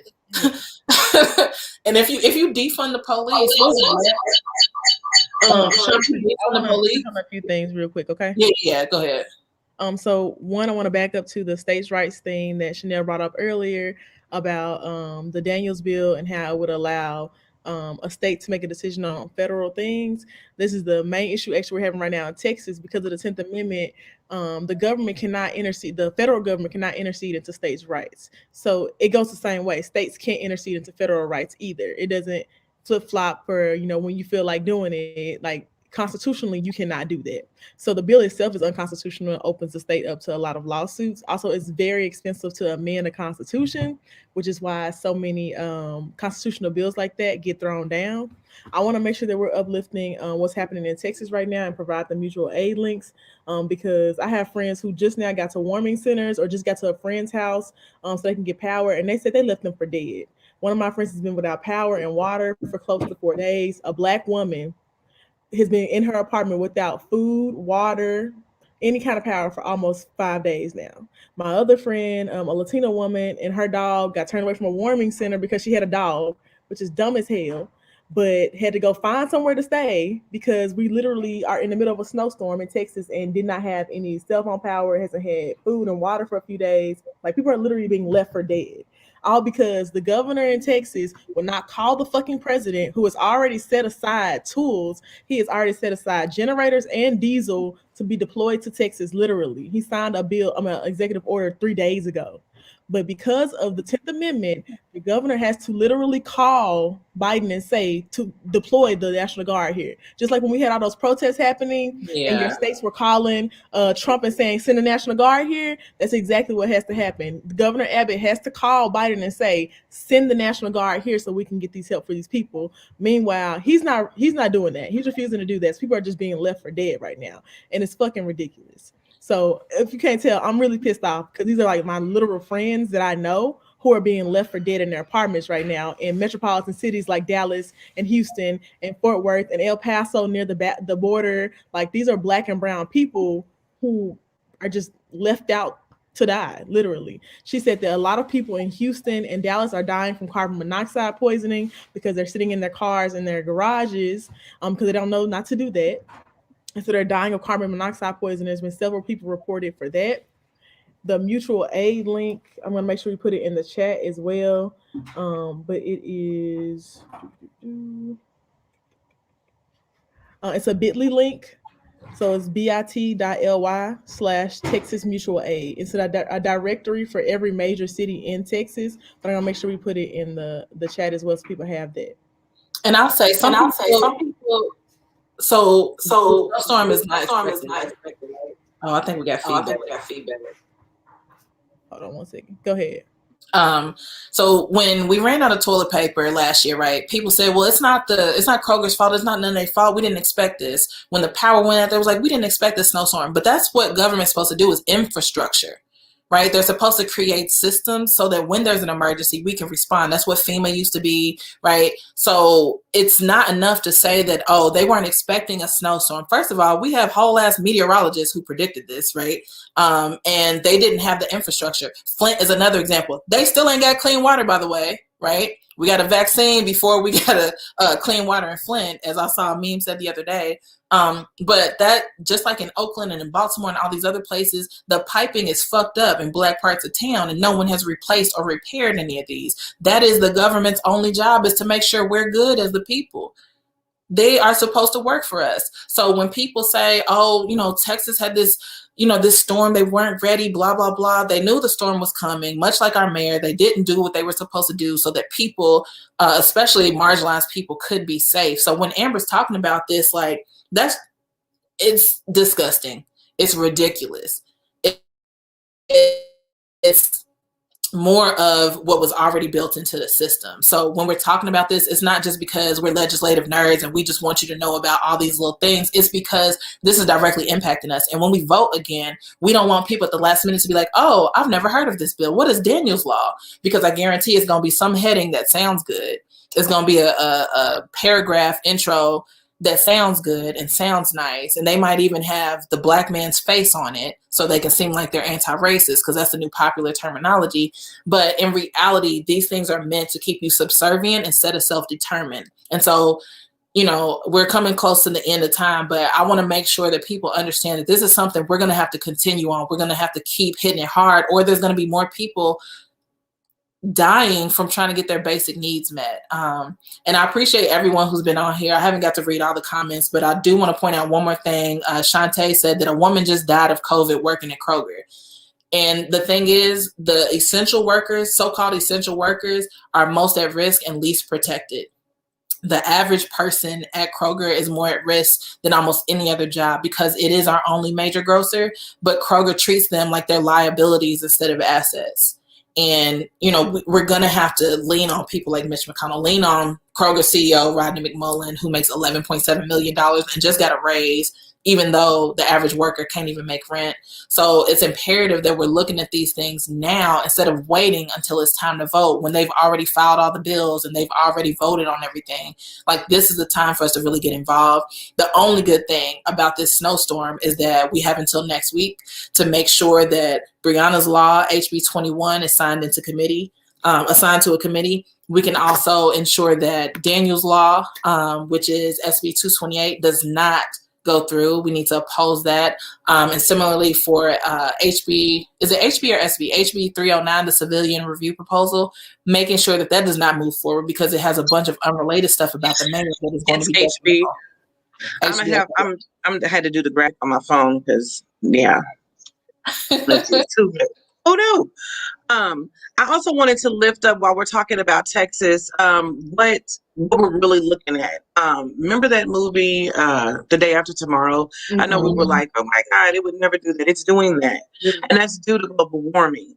And if you defund the police, defund the police. A few things real quick, okay? Yeah, go ahead. So one, I want to back up to the states' rights thing that Chanelle brought up earlier about the Daniels bill and how it would allow a state to make a decision on federal things. This is the main issue actually we're having right now in Texas because of the 10th Amendment. The government cannot intercede, the federal government cannot intercede into states' rights. So it goes the same way. States can't intercede into federal rights either. It doesn't flip-flop for, when you feel like doing it. Like, constitutionally, you cannot do that. So the bill itself is unconstitutional and opens the state up to a lot of lawsuits. Also, it's very expensive to amend the Constitution, which is why so many constitutional bills like that get thrown down. I want to make sure that we're uplifting what's happening in Texas right now and provide the mutual aid links because I have friends who just now got to warming centers or just got to a friend's house so they can get power, and they said they left them for dead. One of my friends has been without power and water for close to 4 days. A Black woman has been in her apartment without food, water, any kind of power for almost 5 days now. My other friend, a Latina woman, and her dog got turned away from a warming center because she had a dog, which is dumb as hell. but had to go find somewhere to stay because we literally are in the middle of a snowstorm in Texas and did not have any cell phone power, hasn't had food and water for a few days. Like people are literally being left for dead. All because the governor in Texas will not call the fucking president, who has already set aside tools. He has already set aside generators and diesel to be deployed to Texas. Literally, he signed a bill, an executive order 3 days ago. But because of the 10th Amendment, the governor has to literally call Biden and say to deploy the National Guard here. Just like when we had all those protests happening and your states were calling Trump and saying, send the National Guard here, that's exactly what has to happen. Governor Abbott has to call Biden and say, send the National Guard here so we can get these help for these people. Meanwhile, he's not doing that. He's refusing to do that. So people are just being left for dead right now. And it's fucking ridiculous. So if you can't tell, I'm really pissed off because these are like my literal friends that I know who are being left for dead in their apartments right now in metropolitan cities like Dallas and Houston and Fort Worth and El Paso near the border. Like these are Black and brown people who are just left out to die, literally. She said that a lot of people in Houston and Dallas are dying from carbon monoxide poisoning because they're sitting in their cars in their garages because they don't know not to do that. And so they're dying of carbon monoxide poisoning. There's been several people reported for that. The mutual aid link, I'm going to make sure we put it in the chat as well. But it is, it's a bit.ly link. So it's bit.ly/Texas Mutual Aid. It's a directory for every major city in Texas. But I'm going to make sure we put it in the chat as well so people have that. And I'll say some people. So snowstorm is not expected. Oh, I think we got feedback. Hold on one second. Go ahead. So when we ran out of toilet paper last year, right? People said, well, it's not Kroger's fault. It's not none of their fault. We didn't expect this. When the power went out, there was like, we didn't expect the snowstorm. But that's what government's supposed to do is infrastructure. Right? They're supposed to create systems so that when there's an emergency, we can respond. That's what FEMA used to be, right? So it's not enough to say that, oh, they weren't expecting a snowstorm. First of all, we have whole ass meteorologists who predicted this, right? And they didn't have the infrastructure. Flint is another example. They still ain't got clean water, by the way, right? We got a vaccine before we got a clean water in Flint, as I saw a meme said the other day. But that, just like in Oakland and in Baltimore and all these other places, the piping is fucked up in Black parts of town and no one has replaced or repaired any of these. That is the government's only job, is to make sure we're good as the people. They are supposed to work for us. So when people say, oh, Texas had this, this storm, they weren't ready, blah, blah, blah. They knew the storm was coming, much like our mayor. They didn't do what they were supposed to do so that people, especially marginalized people, could be safe. So when Amber's talking about this, like, it's disgusting. It's ridiculous. It's more of what was already built into the system. So when we're talking about this, it's not just because we're legislative nerds and we just want you to know about all these little things. It's because this is directly impacting us. And when we vote again, we don't want people at the last minute to be like, oh, I've never heard of this bill. What is Daniel's Law? Because I guarantee it's going to be some heading that sounds good. It's going to be a paragraph intro that sounds good and sounds nice. And they might even have the Black man's face on it so they can seem like they're anti-racist, because that's the new popular terminology. But in reality, these things are meant to keep you subservient instead of self-determined. And so, we're coming close to the end of time, but I want to make sure that people understand that this is something we're going to have to continue on. We're going to have to keep hitting it hard, or there's going to be more people dying from trying to get their basic needs met. And I appreciate everyone who's been on here. I haven't got to read all the comments, but I do want to point out one more thing. Shauntrice said that a woman just died of COVID working at Kroger. And the thing is, the essential workers, so-called essential workers, are most at risk and least protected. The average person at Kroger is more at risk than almost any other job because it is our only major grocer, but Kroger treats them like they're liabilities instead of assets. And, we're going to have to lean on people like Mitch McConnell, lean on Kroger CEO Rodney McMullen, who makes $11.7 million and just got a raise, even though the average worker can't even make rent. So it's imperative that we're looking at these things now instead of waiting until it's time to vote, when they've already filed all the bills and they've already voted on everything. Like, this is the time for us to really get involved. The only good thing about this snowstorm is that we have until next week to make sure that Breonna's Law, HB 21, is signed into committee. assigned to a committee. We can also ensure that Daniel's Law, which is SB 228, does not go through. We need to oppose that. And similarly for HB, is it HB or SB? HB 309, the civilian review proposal, making sure that that does not move forward because it has a bunch of unrelated stuff about the mayor that is going It's to be HB. I had to do the graph on my phone because it's too good. Oh no. I also wanted to lift up while we're talking about Texas, what we're really looking at. Remember that movie, The Day After Tomorrow? I know we were like, oh my God, it would never do that. It's doing that. And that's due to global warming.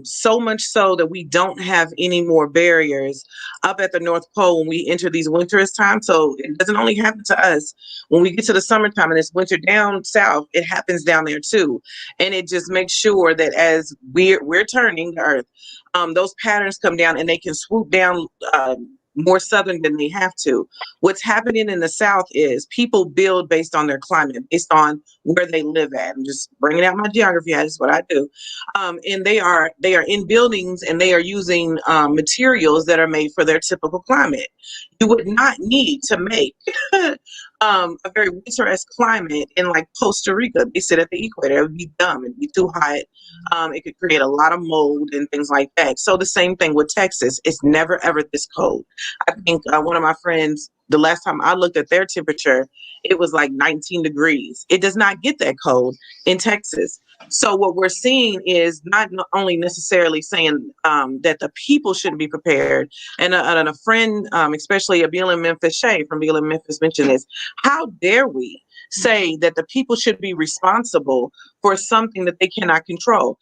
So much so that we don't have any more barriers up at the North Pole when we enter these winter's time. So it doesn't only happen to us. When we get to the summertime and it's winter down south, it happens down there too. And it just makes sure that as we're turning the earth, those patterns come down and they can swoop down more southern than they have to. What's happening in the South is people build based on their climate, based on where they live at. I'm just bringing out my geography. That's what I do. And they are in buildings and they are using materials that are made for their typical climate. You would not need to make a very winter-esque climate in like Costa Rica. They sit at the equator. It would be dumb. It'd be too hot. It could create a lot of mold and things like that. So the same thing with Texas. It's never, ever this cold. I think one of my friends, the last time I looked at their temperature, it was like 19 degrees. It does not get that cold in Texas. So what we're seeing is not only necessarily saying that the people shouldn't be prepared, and a friend, especially a BLM Memphis, Shay from BLM Memphis mentioned this. How dare we say that the people should be responsible for something that they cannot control?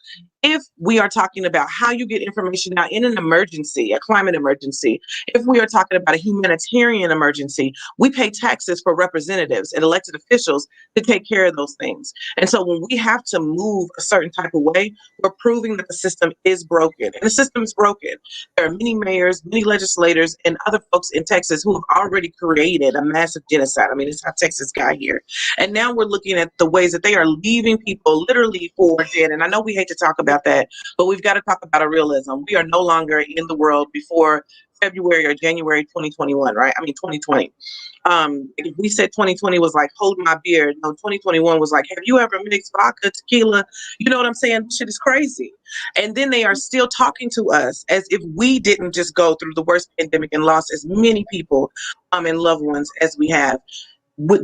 If we are talking about how you get information out in an emergency, a climate emergency, if we are talking about a humanitarian emergency, we pay taxes for representatives and elected officials to take care of those things. And so when we have to move a certain type of way, we're proving that the system is broken. And the system is broken. There are many mayors, many legislators, and other folks in Texas who have already created a massive genocide. I mean, it's how Texas got here. And now we're looking at the ways that they are leaving people literally for dead. And I know we hate to talk about that, but we've got to talk about a realism. We are no longer in the world before February or January 2021, right? I mean, 2020. If we said 2020 was like, hold my beer, no, 2021 was like, have you ever mixed vodka, tequila? You know what I'm saying? Shit is crazy. And then they are still talking to us as if we didn't just go through the worst pandemic and lost as many people and loved ones as we have.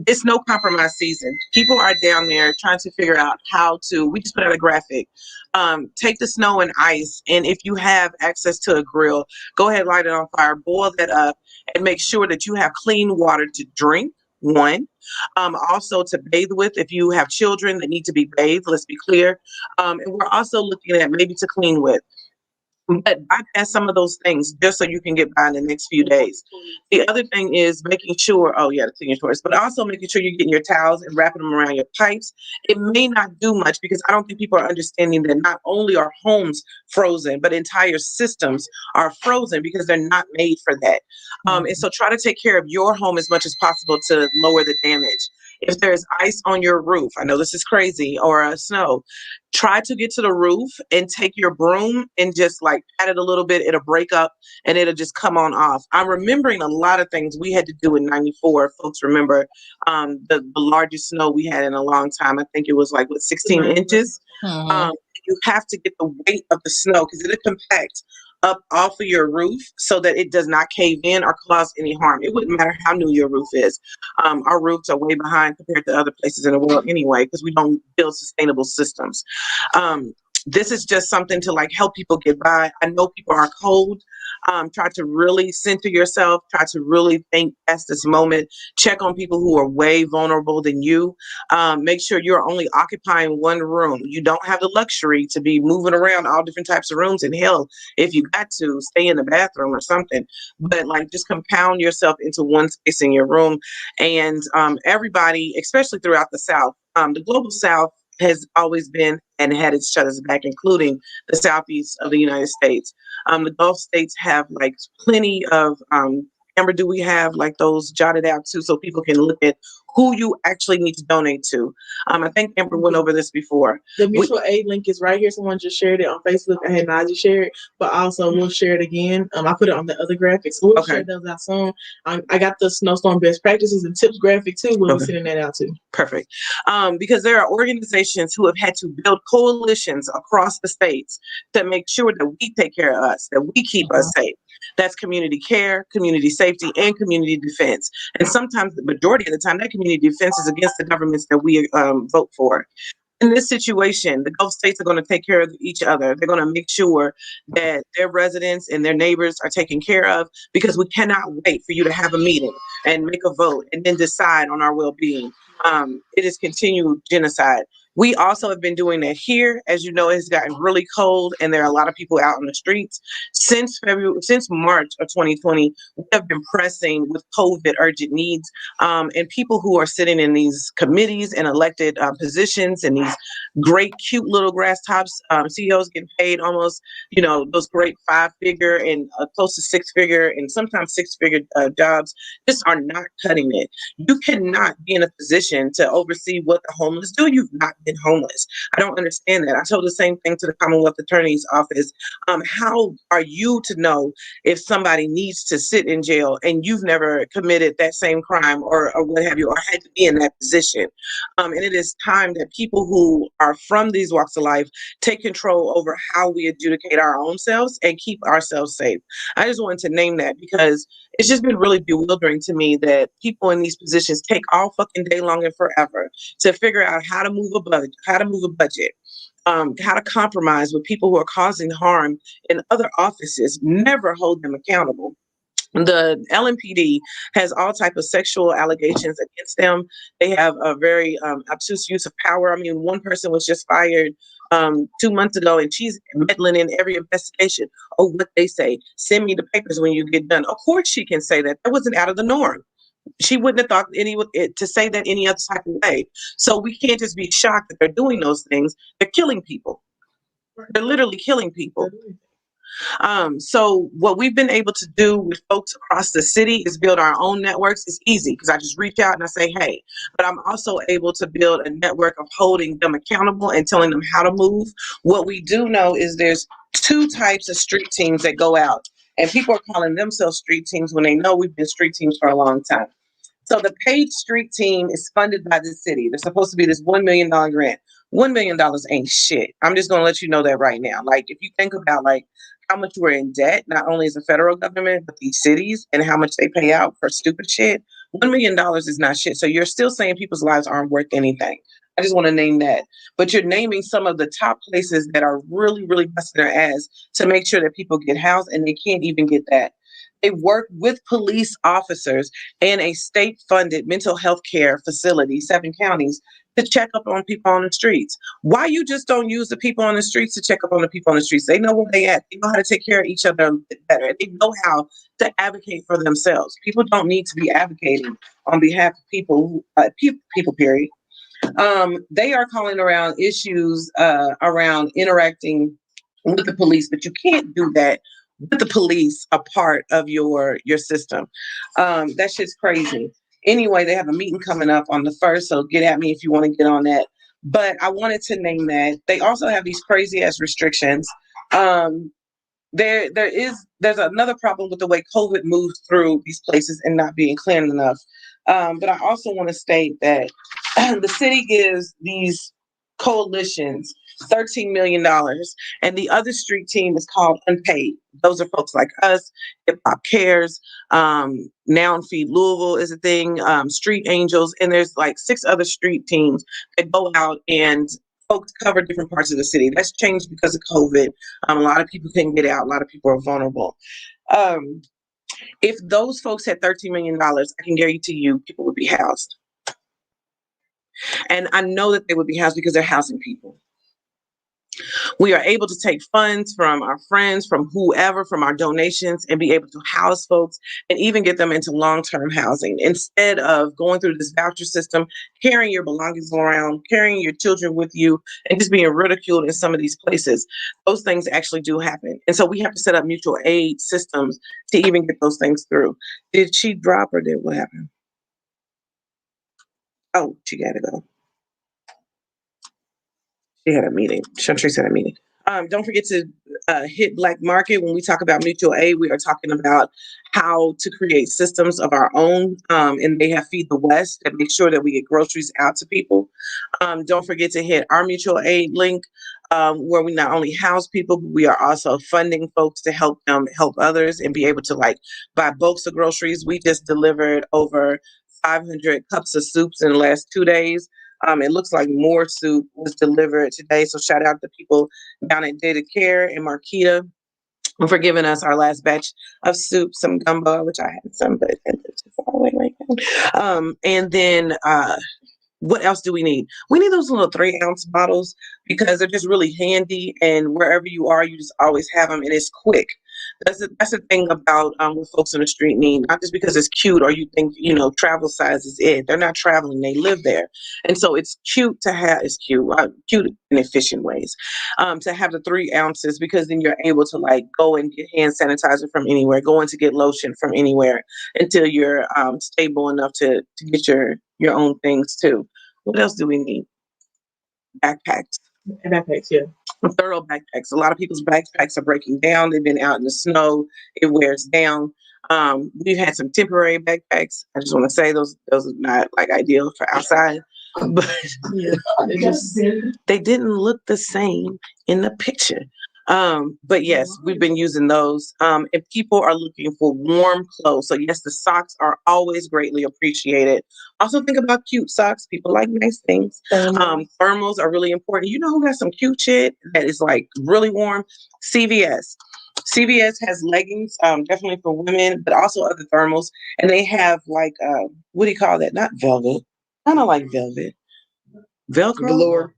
It's no compromise season. People are down there trying to figure out how to, we just put out a graphic, take the snow and ice, and if you have access to a grill, go ahead, light it on fire, boil that up, and make sure that you have clean water to drink, one. Also to bathe with if you have children that need to be bathed, let's be clear. And we're also looking at maybe to clean with. But bypass some of those things just so you can get by in the next few days. The other thing is making sure, the clean your toys, but also making sure you're getting your towels and wrapping them around your pipes. It may not do much because I don't think people are understanding that not only are homes frozen, but entire systems are frozen because they're not made for that. And so try to take care of your home as much as possible to lower the damage. If there's ice on your roof, I know this is crazy, or snow, try to get to the roof and take your broom and just like pat it a little bit. It'll break up and it'll just come on off. I'm remembering a lot of things we had to do in '94. Folks remember the largest snow we had in a long time. I think it was like 16 inches. You have to get the weight of the snow because it'll compact up off of your roof so that it does not cave in or cause any harm. It wouldn't matter how new your roof is. Our roofs are way behind compared to other places in the world anyway, because we don't build sustainable systems. This is just something to like help people get by. I know people are cold. Try to really center yourself. Try to really think past this moment. Check on people who are way vulnerable than you. Make sure you're only occupying one room. You don't have the luxury to be moving around all different types of rooms. And hell, if you got to stay in the bathroom or something, but like just compound yourself into one space in your room. And everybody, especially throughout the South, the global South has always been and had its shutters back, including the southeast of the United States. The Gulf states have like plenty of Amber, do we have like those jotted out too, so people can look at who you actually need to donate to? I think Amber went over this before. The mutual aid link is right here. Someone just shared it on Facebook. I had Naji share it, but also we'll share it again. I put it on the other graphics. We'll share those out soon. I got the snowstorm best practices and tips graphic too. We'll be sending that out too. Perfect. Because there are organizations who have had to build coalitions across the states to make sure that we take care of us, that we keep us safe. That's community care, community safety, and community defense. And sometimes, the majority of the time, that community defense is against the governments that we vote for. In this situation, the Gulf states are going to take care of each other. They're going to make sure that their residents and their neighbors are taken care of, because we cannot wait for you to have a meeting and make a vote and then decide on our well-being. It is continued genocide. We also have been doing that here. As you know, it's gotten really cold and there are a lot of people out on the streets. Since March of 2020, we have been pressing with COVID urgent needs, and people who are sitting in these committees and elected positions and these great, cute little grass tops, CEOs getting paid almost, those great 5-figure and close to 6-figure and sometimes 6-figure jobs just are not cutting it. You cannot be in a position to oversee what the homeless do. You've not been homeless. I don't understand that. I told the same thing to the Commonwealth Attorney's Office. How are you to know if somebody needs to sit in jail and you've never committed that same crime or what have you, or had to be in that position? And it is time that people who are from these walks of life take control over how we adjudicate our own selves and keep ourselves safe. I just wanted to name that because it's just been really bewildering to me that people in these positions take all fucking day long and forever to figure out how to move a budget, how to compromise with people who are causing harm in other offices, never hold them accountable. The LMPD has all type of sexual allegations against them. They have a very obtuse use of power. I mean, one person was just fired 2 months ago, and she's meddling in every investigation. Oh, what they say, send me the papers when you get done. Of course she can say that. That wasn't out of the norm. She wouldn't have thought to say that any other type of way. So we can't just be shocked that they're doing those things. They're killing people. They're literally killing people. So what we've been able to do with folks across the city is build our own networks. It's easy because I just reach out and I say, hey, but I'm also able to build a network of holding them accountable and telling them how to move. What we do know is there's 2 types of street teams that go out, and people are calling themselves street teams when they know we've been street teams for a long time. So the paid street team is funded by the city. There's supposed to be this $1 million grant. $1 million ain't shit. I'm just going to let you know that right now. Like, if you think about how much we're in debt, not only as a federal government, but these cities and how much they pay out for stupid shit, $1 million is not shit. So you're still saying people's lives aren't worth anything. I just want to name that. But you're naming some of the top places that are really, really busting their ass to make sure that people get housed, and they can't even get that. They work with police officers and a state-funded mental health care facility, 7 counties, to check up on people on the streets. Why you just don't use the people on the streets to check up on the people on the streets? They know where they at. They know how to take care of each other better. They know how to advocate for themselves. People don't need to be advocating on behalf of people, people, period. They are calling around issues around interacting with the police, but you can't do that with the police a part of your system. That shit's crazy. Anyway, they have a meeting coming up on the 1st, so get at me if you want to get on that. But I wanted to name that. They also have these crazy ass restrictions. There's another problem with the way COVID moves through these places and not being clean enough. But I also want to state that the city gives these coalitions $13 million, and the other street team is called Unpaid. Those are folks like us, Hip Hop Cares, Now and Feed Louisville is a thing, Street Angels, and there's 6 other street teams that go out and folks cover different parts of the city. That's changed because of COVID. A lot of people can't get out. A lot of people are vulnerable. If those folks had $13 million, I can guarantee you people would be housed. And I know that they would be housed because they're housing people. We are able to take funds from our friends, from whoever, from our donations, and be able to house folks and even get them into long-term housing instead of going through this voucher system, carrying your belongings around, carrying your children with you, and just being ridiculed in some of these places. Those things actually do happen. And so we have to set up mutual aid systems to even get those things through. Did she drop or did what happened? Oh, she got to go. She had a meeting. Shauntrice had a meeting. Don't forget to hit Black Market. When we talk about mutual aid, we are talking about how to create systems of our own. And they have Feed the West that make sure that we get groceries out to people. Don't forget to hit our mutual aid link, where we not only house people, but we are also funding folks to help them help others and be able to like buy bulks of groceries. We just delivered over 500 cups of soups in the last 2 days. It looks like more soup was delivered today. So shout out to people down at Data Care and Marquita for giving us our last batch of soup, some gumbo, which I had some, but it's too far away right now. And then what else do we need? We need those little 3-ounce bottles because they're just really handy. And wherever you are, you just always have them and it's quick. That's the thing about what folks on the street need, not just because it's cute or you think, travel size is it. They're not traveling, they live there. And so it's cute to have, cute in efficient ways, to have the 3 ounces because then you're able to like go and get hand sanitizer from anywhere, go in to get lotion from anywhere until you're stable enough to get your own things too. What else do we need? Backpacks. Backpacks, yeah. Thorough backpacks. A lot of people's backpacks are breaking down. They've been out in the snow. It wears down. We've had some temporary backpacks. I just want to say those are not like ideal for outside, but Yeah, they didn't look the same in the picture. But yes, we've been using those. And people are looking for warm clothes. So yes, the socks are always greatly appreciated. Also think about cute socks. People like nice things. Thermals are really important. You know who has some cute shit that is like really warm? CVS. CVS has leggings, definitely for women, but also other thermals. And they have like, what do you call that? Not velvet. Kind of like velvet. Velcro?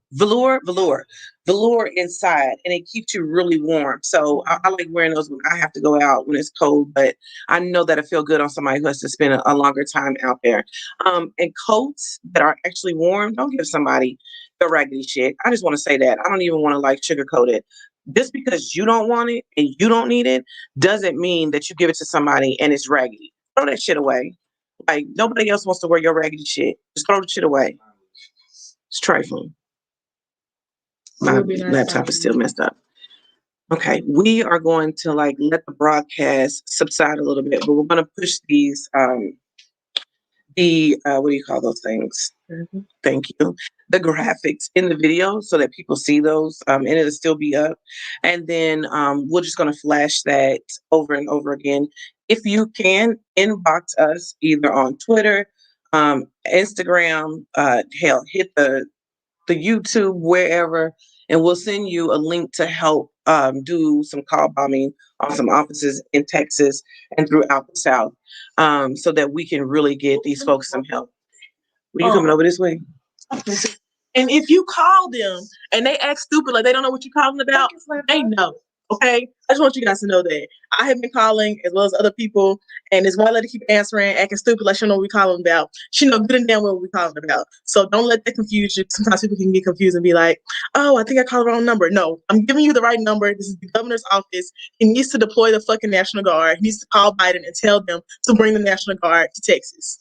Velour inside, and it keeps you really warm. So I like wearing those when I have to go out when it's cold, but I know that it feel good on somebody who has to spend a longer time out there. And coats that are actually warm, don't give somebody the raggedy shit. I just want to say that. I don't even want to like sugarcoat it. Just because you don't want it and you don't need it doesn't mean that you give it to somebody and it's raggedy. Throw that shit away. Like nobody else wants to wear your raggedy shit. Just throw the shit away. It's trifling. My laptop is still messed up. Okay, we are going to like let the broadcast subside a little bit, but we're going to push these what do you call those things? Mm-hmm. Thank you. The graphics in the video so that people see those, and it'll still be up. And then we're just going to flash that over and over again. If you can inbox us either on Twitter, Instagram, hell, hit the YouTube, wherever, and we'll send you a link to help do some call bombing on some offices in Texas and throughout the South, so that we can really get these folks some help. Were you coming over this way? And if you call them and they act stupid, like they don't know what you're calling about, they know. Okay, I just want you guys to know that I have been calling as well as other people, and this one lady keep answering, acting stupid, like she don't know what we're calling about. She know good and damn well what we're calling about. So don't let that confuse you. Sometimes people can get confused and be like, "Oh, I think I called the wrong number." No, I'm giving you the right number. This is the governor's office. He needs to deploy the fucking National Guard. He needs to call Biden and tell them to bring the National Guard to Texas.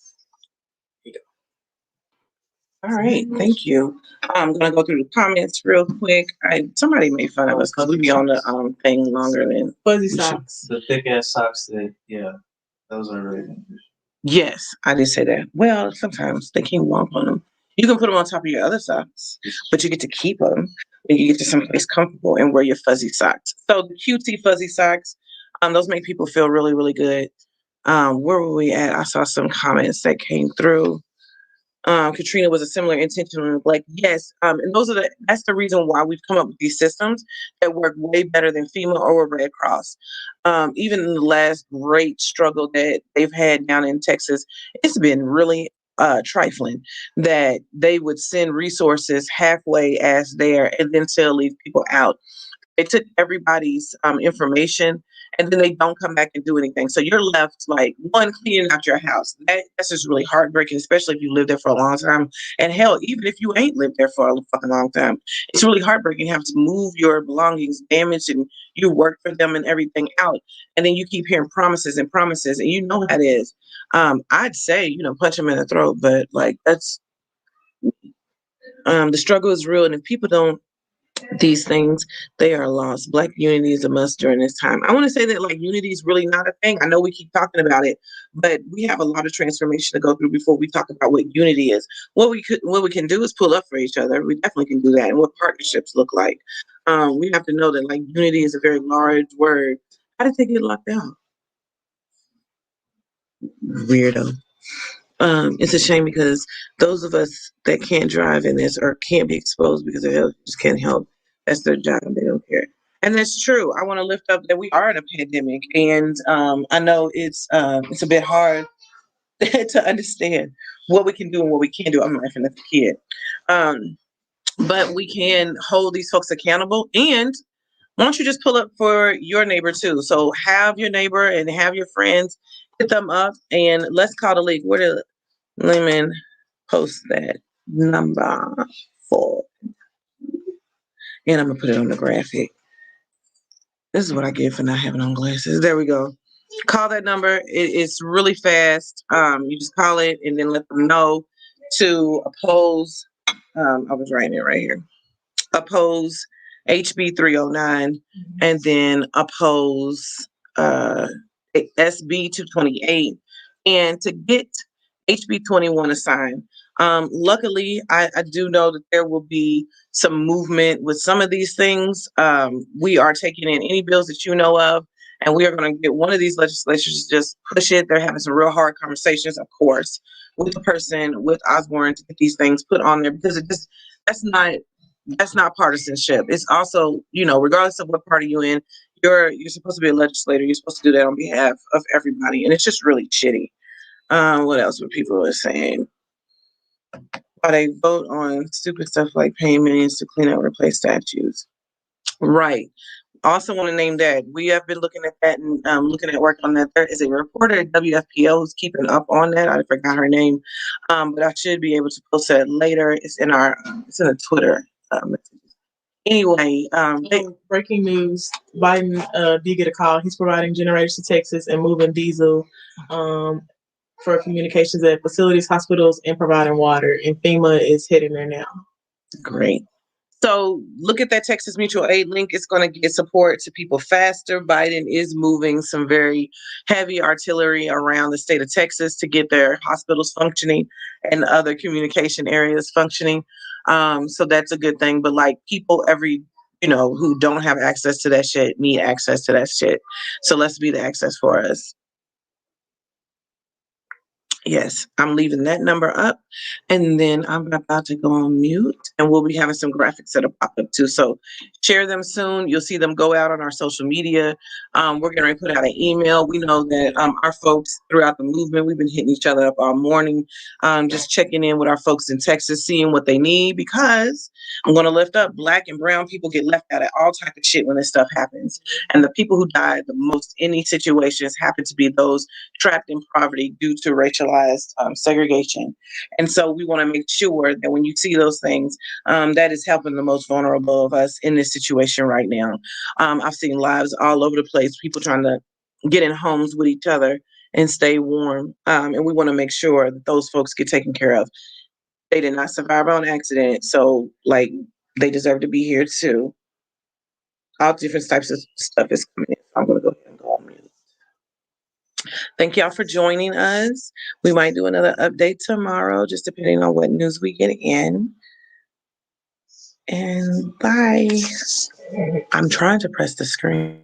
All right, thank you. I'm gonna go through the comments real quick. Somebody made fun of us because we be on the thing longer than fuzzy socks. The thick ass socks those are really dangerous. Yes, I did say that. Well, sometimes they can't walk on them. You can put them on top of your other socks, but you get to keep them when you get to someplace comfortable and wear your fuzzy socks. So the QT fuzzy socks, those make people feel really, really good. Where were we at? I saw some comments that came through. Katrina was a similar intentional neglect. Yes, and that's the reason why we've come up with these systems that work way better than FEMA or Red Cross. Even in the last great struggle that they've had down in Texas, it's been really trifling that they would send resources halfway as there and then still leave people out. They took everybody's information and then they don't come back and do anything. So you're left like one cleaning out your house. That's just really heartbreaking, especially if you lived there for a long time. And hell, even if you ain't lived there for a fucking long time, it's really heartbreaking having to move your belongings, damaged, and you work for them and everything out. And then you keep hearing promises and promises, and you know how it is. I'd say, punch them in the throat, but like that's the struggle is real, and if people don't these things, they are lost. Black unity is a must during this time. I want to say that like unity is really not a thing. I know we keep talking about it, but we have a lot of transformation to go through before we talk about what unity is. What we can do is pull up for each other. We definitely can do that. And what partnerships look like. We have to know that like unity is a very large word. How did they get locked out? Weirdo. It's a shame because those of us that can't drive in this or can't be exposed because of health just can't help. That's their job. They don't care. And that's true. I want to lift up that we are in a pandemic, and I know it's a bit hard to understand what we can do and what we can't do. I'm laughing at the kid, but we can hold these folks accountable. And why don't you just pull up for your neighbor too? So have your neighbor and have your friends hit them up, and let's call the league. Let me post that number for, and I'm gonna put it on the graphic. This is what I get for not having on glasses. There we go. Call that number. It's really fast. You just call it and then let them know to oppose. I was writing it right here. Oppose HB 309, and then oppose SB 228, and to get HB 21 assigned. Luckily, I do know that there will be some movement with some of these things. We are taking in any bills that you know of, and we are going to get one of these legislatures to just push it. They're having some real hard conversations, of course, with the person, with Osborne, to get these things put on there, because that's not partisanship. It's also, regardless of what party you're in, you're supposed to be a legislator. You're supposed to do that on behalf of everybody, and it's just really shitty. What else were people were saying? Why they vote on stupid stuff like paying millions to clean up and replace statues. Right. Also want to name that. We have been looking at that and looking at work on that. There is a reporter at WFPO who's keeping up on that. I forgot her name, but I should be able to post that later. It's in a Twitter message. Anyway, breaking news: Biden did get a call. He's providing generators to Texas and moving diesel for communications at facilities, hospitals, and providing water. And FEMA is heading there now. Great. So look at that Texas Mutual Aid link. It's going to get support to people faster. Biden is moving some very heavy artillery around the state of Texas to get their hospitals functioning and other communication areas functioning. So that's a good thing. But like people who don't have access to that shit need access to that shit. So let's be the access for us. Yes, I'm leaving that number up, and then I'm about to go on mute, and we'll be having some graphics that'll pop up too. So share them soon. You'll see them go out on our social media. We're going to put out an email. We know that our folks throughout the movement, we've been hitting each other up all morning, just checking in with our folks in Texas, seeing what they need, because I'm going to lift up Black and brown people get left out of all type of shit when this stuff happens. And the people who die the most in these situations happen to be those trapped in poverty due to racialized segregation. And so we want to make sure that when you see those things, that is helping the most vulnerable of us in this situation right now. I've seen lives all over the place, people trying to get in homes with each other and stay warm. And we want to make sure that those folks get taken care of. They did not survive on accident, so like they deserve to be here too. All different types of stuff is coming in. So I'm going to go ahead and go on mute. Thank y'all for joining us. We might do another update tomorrow, just depending on what news we get in. And bye. I'm trying to press the screen.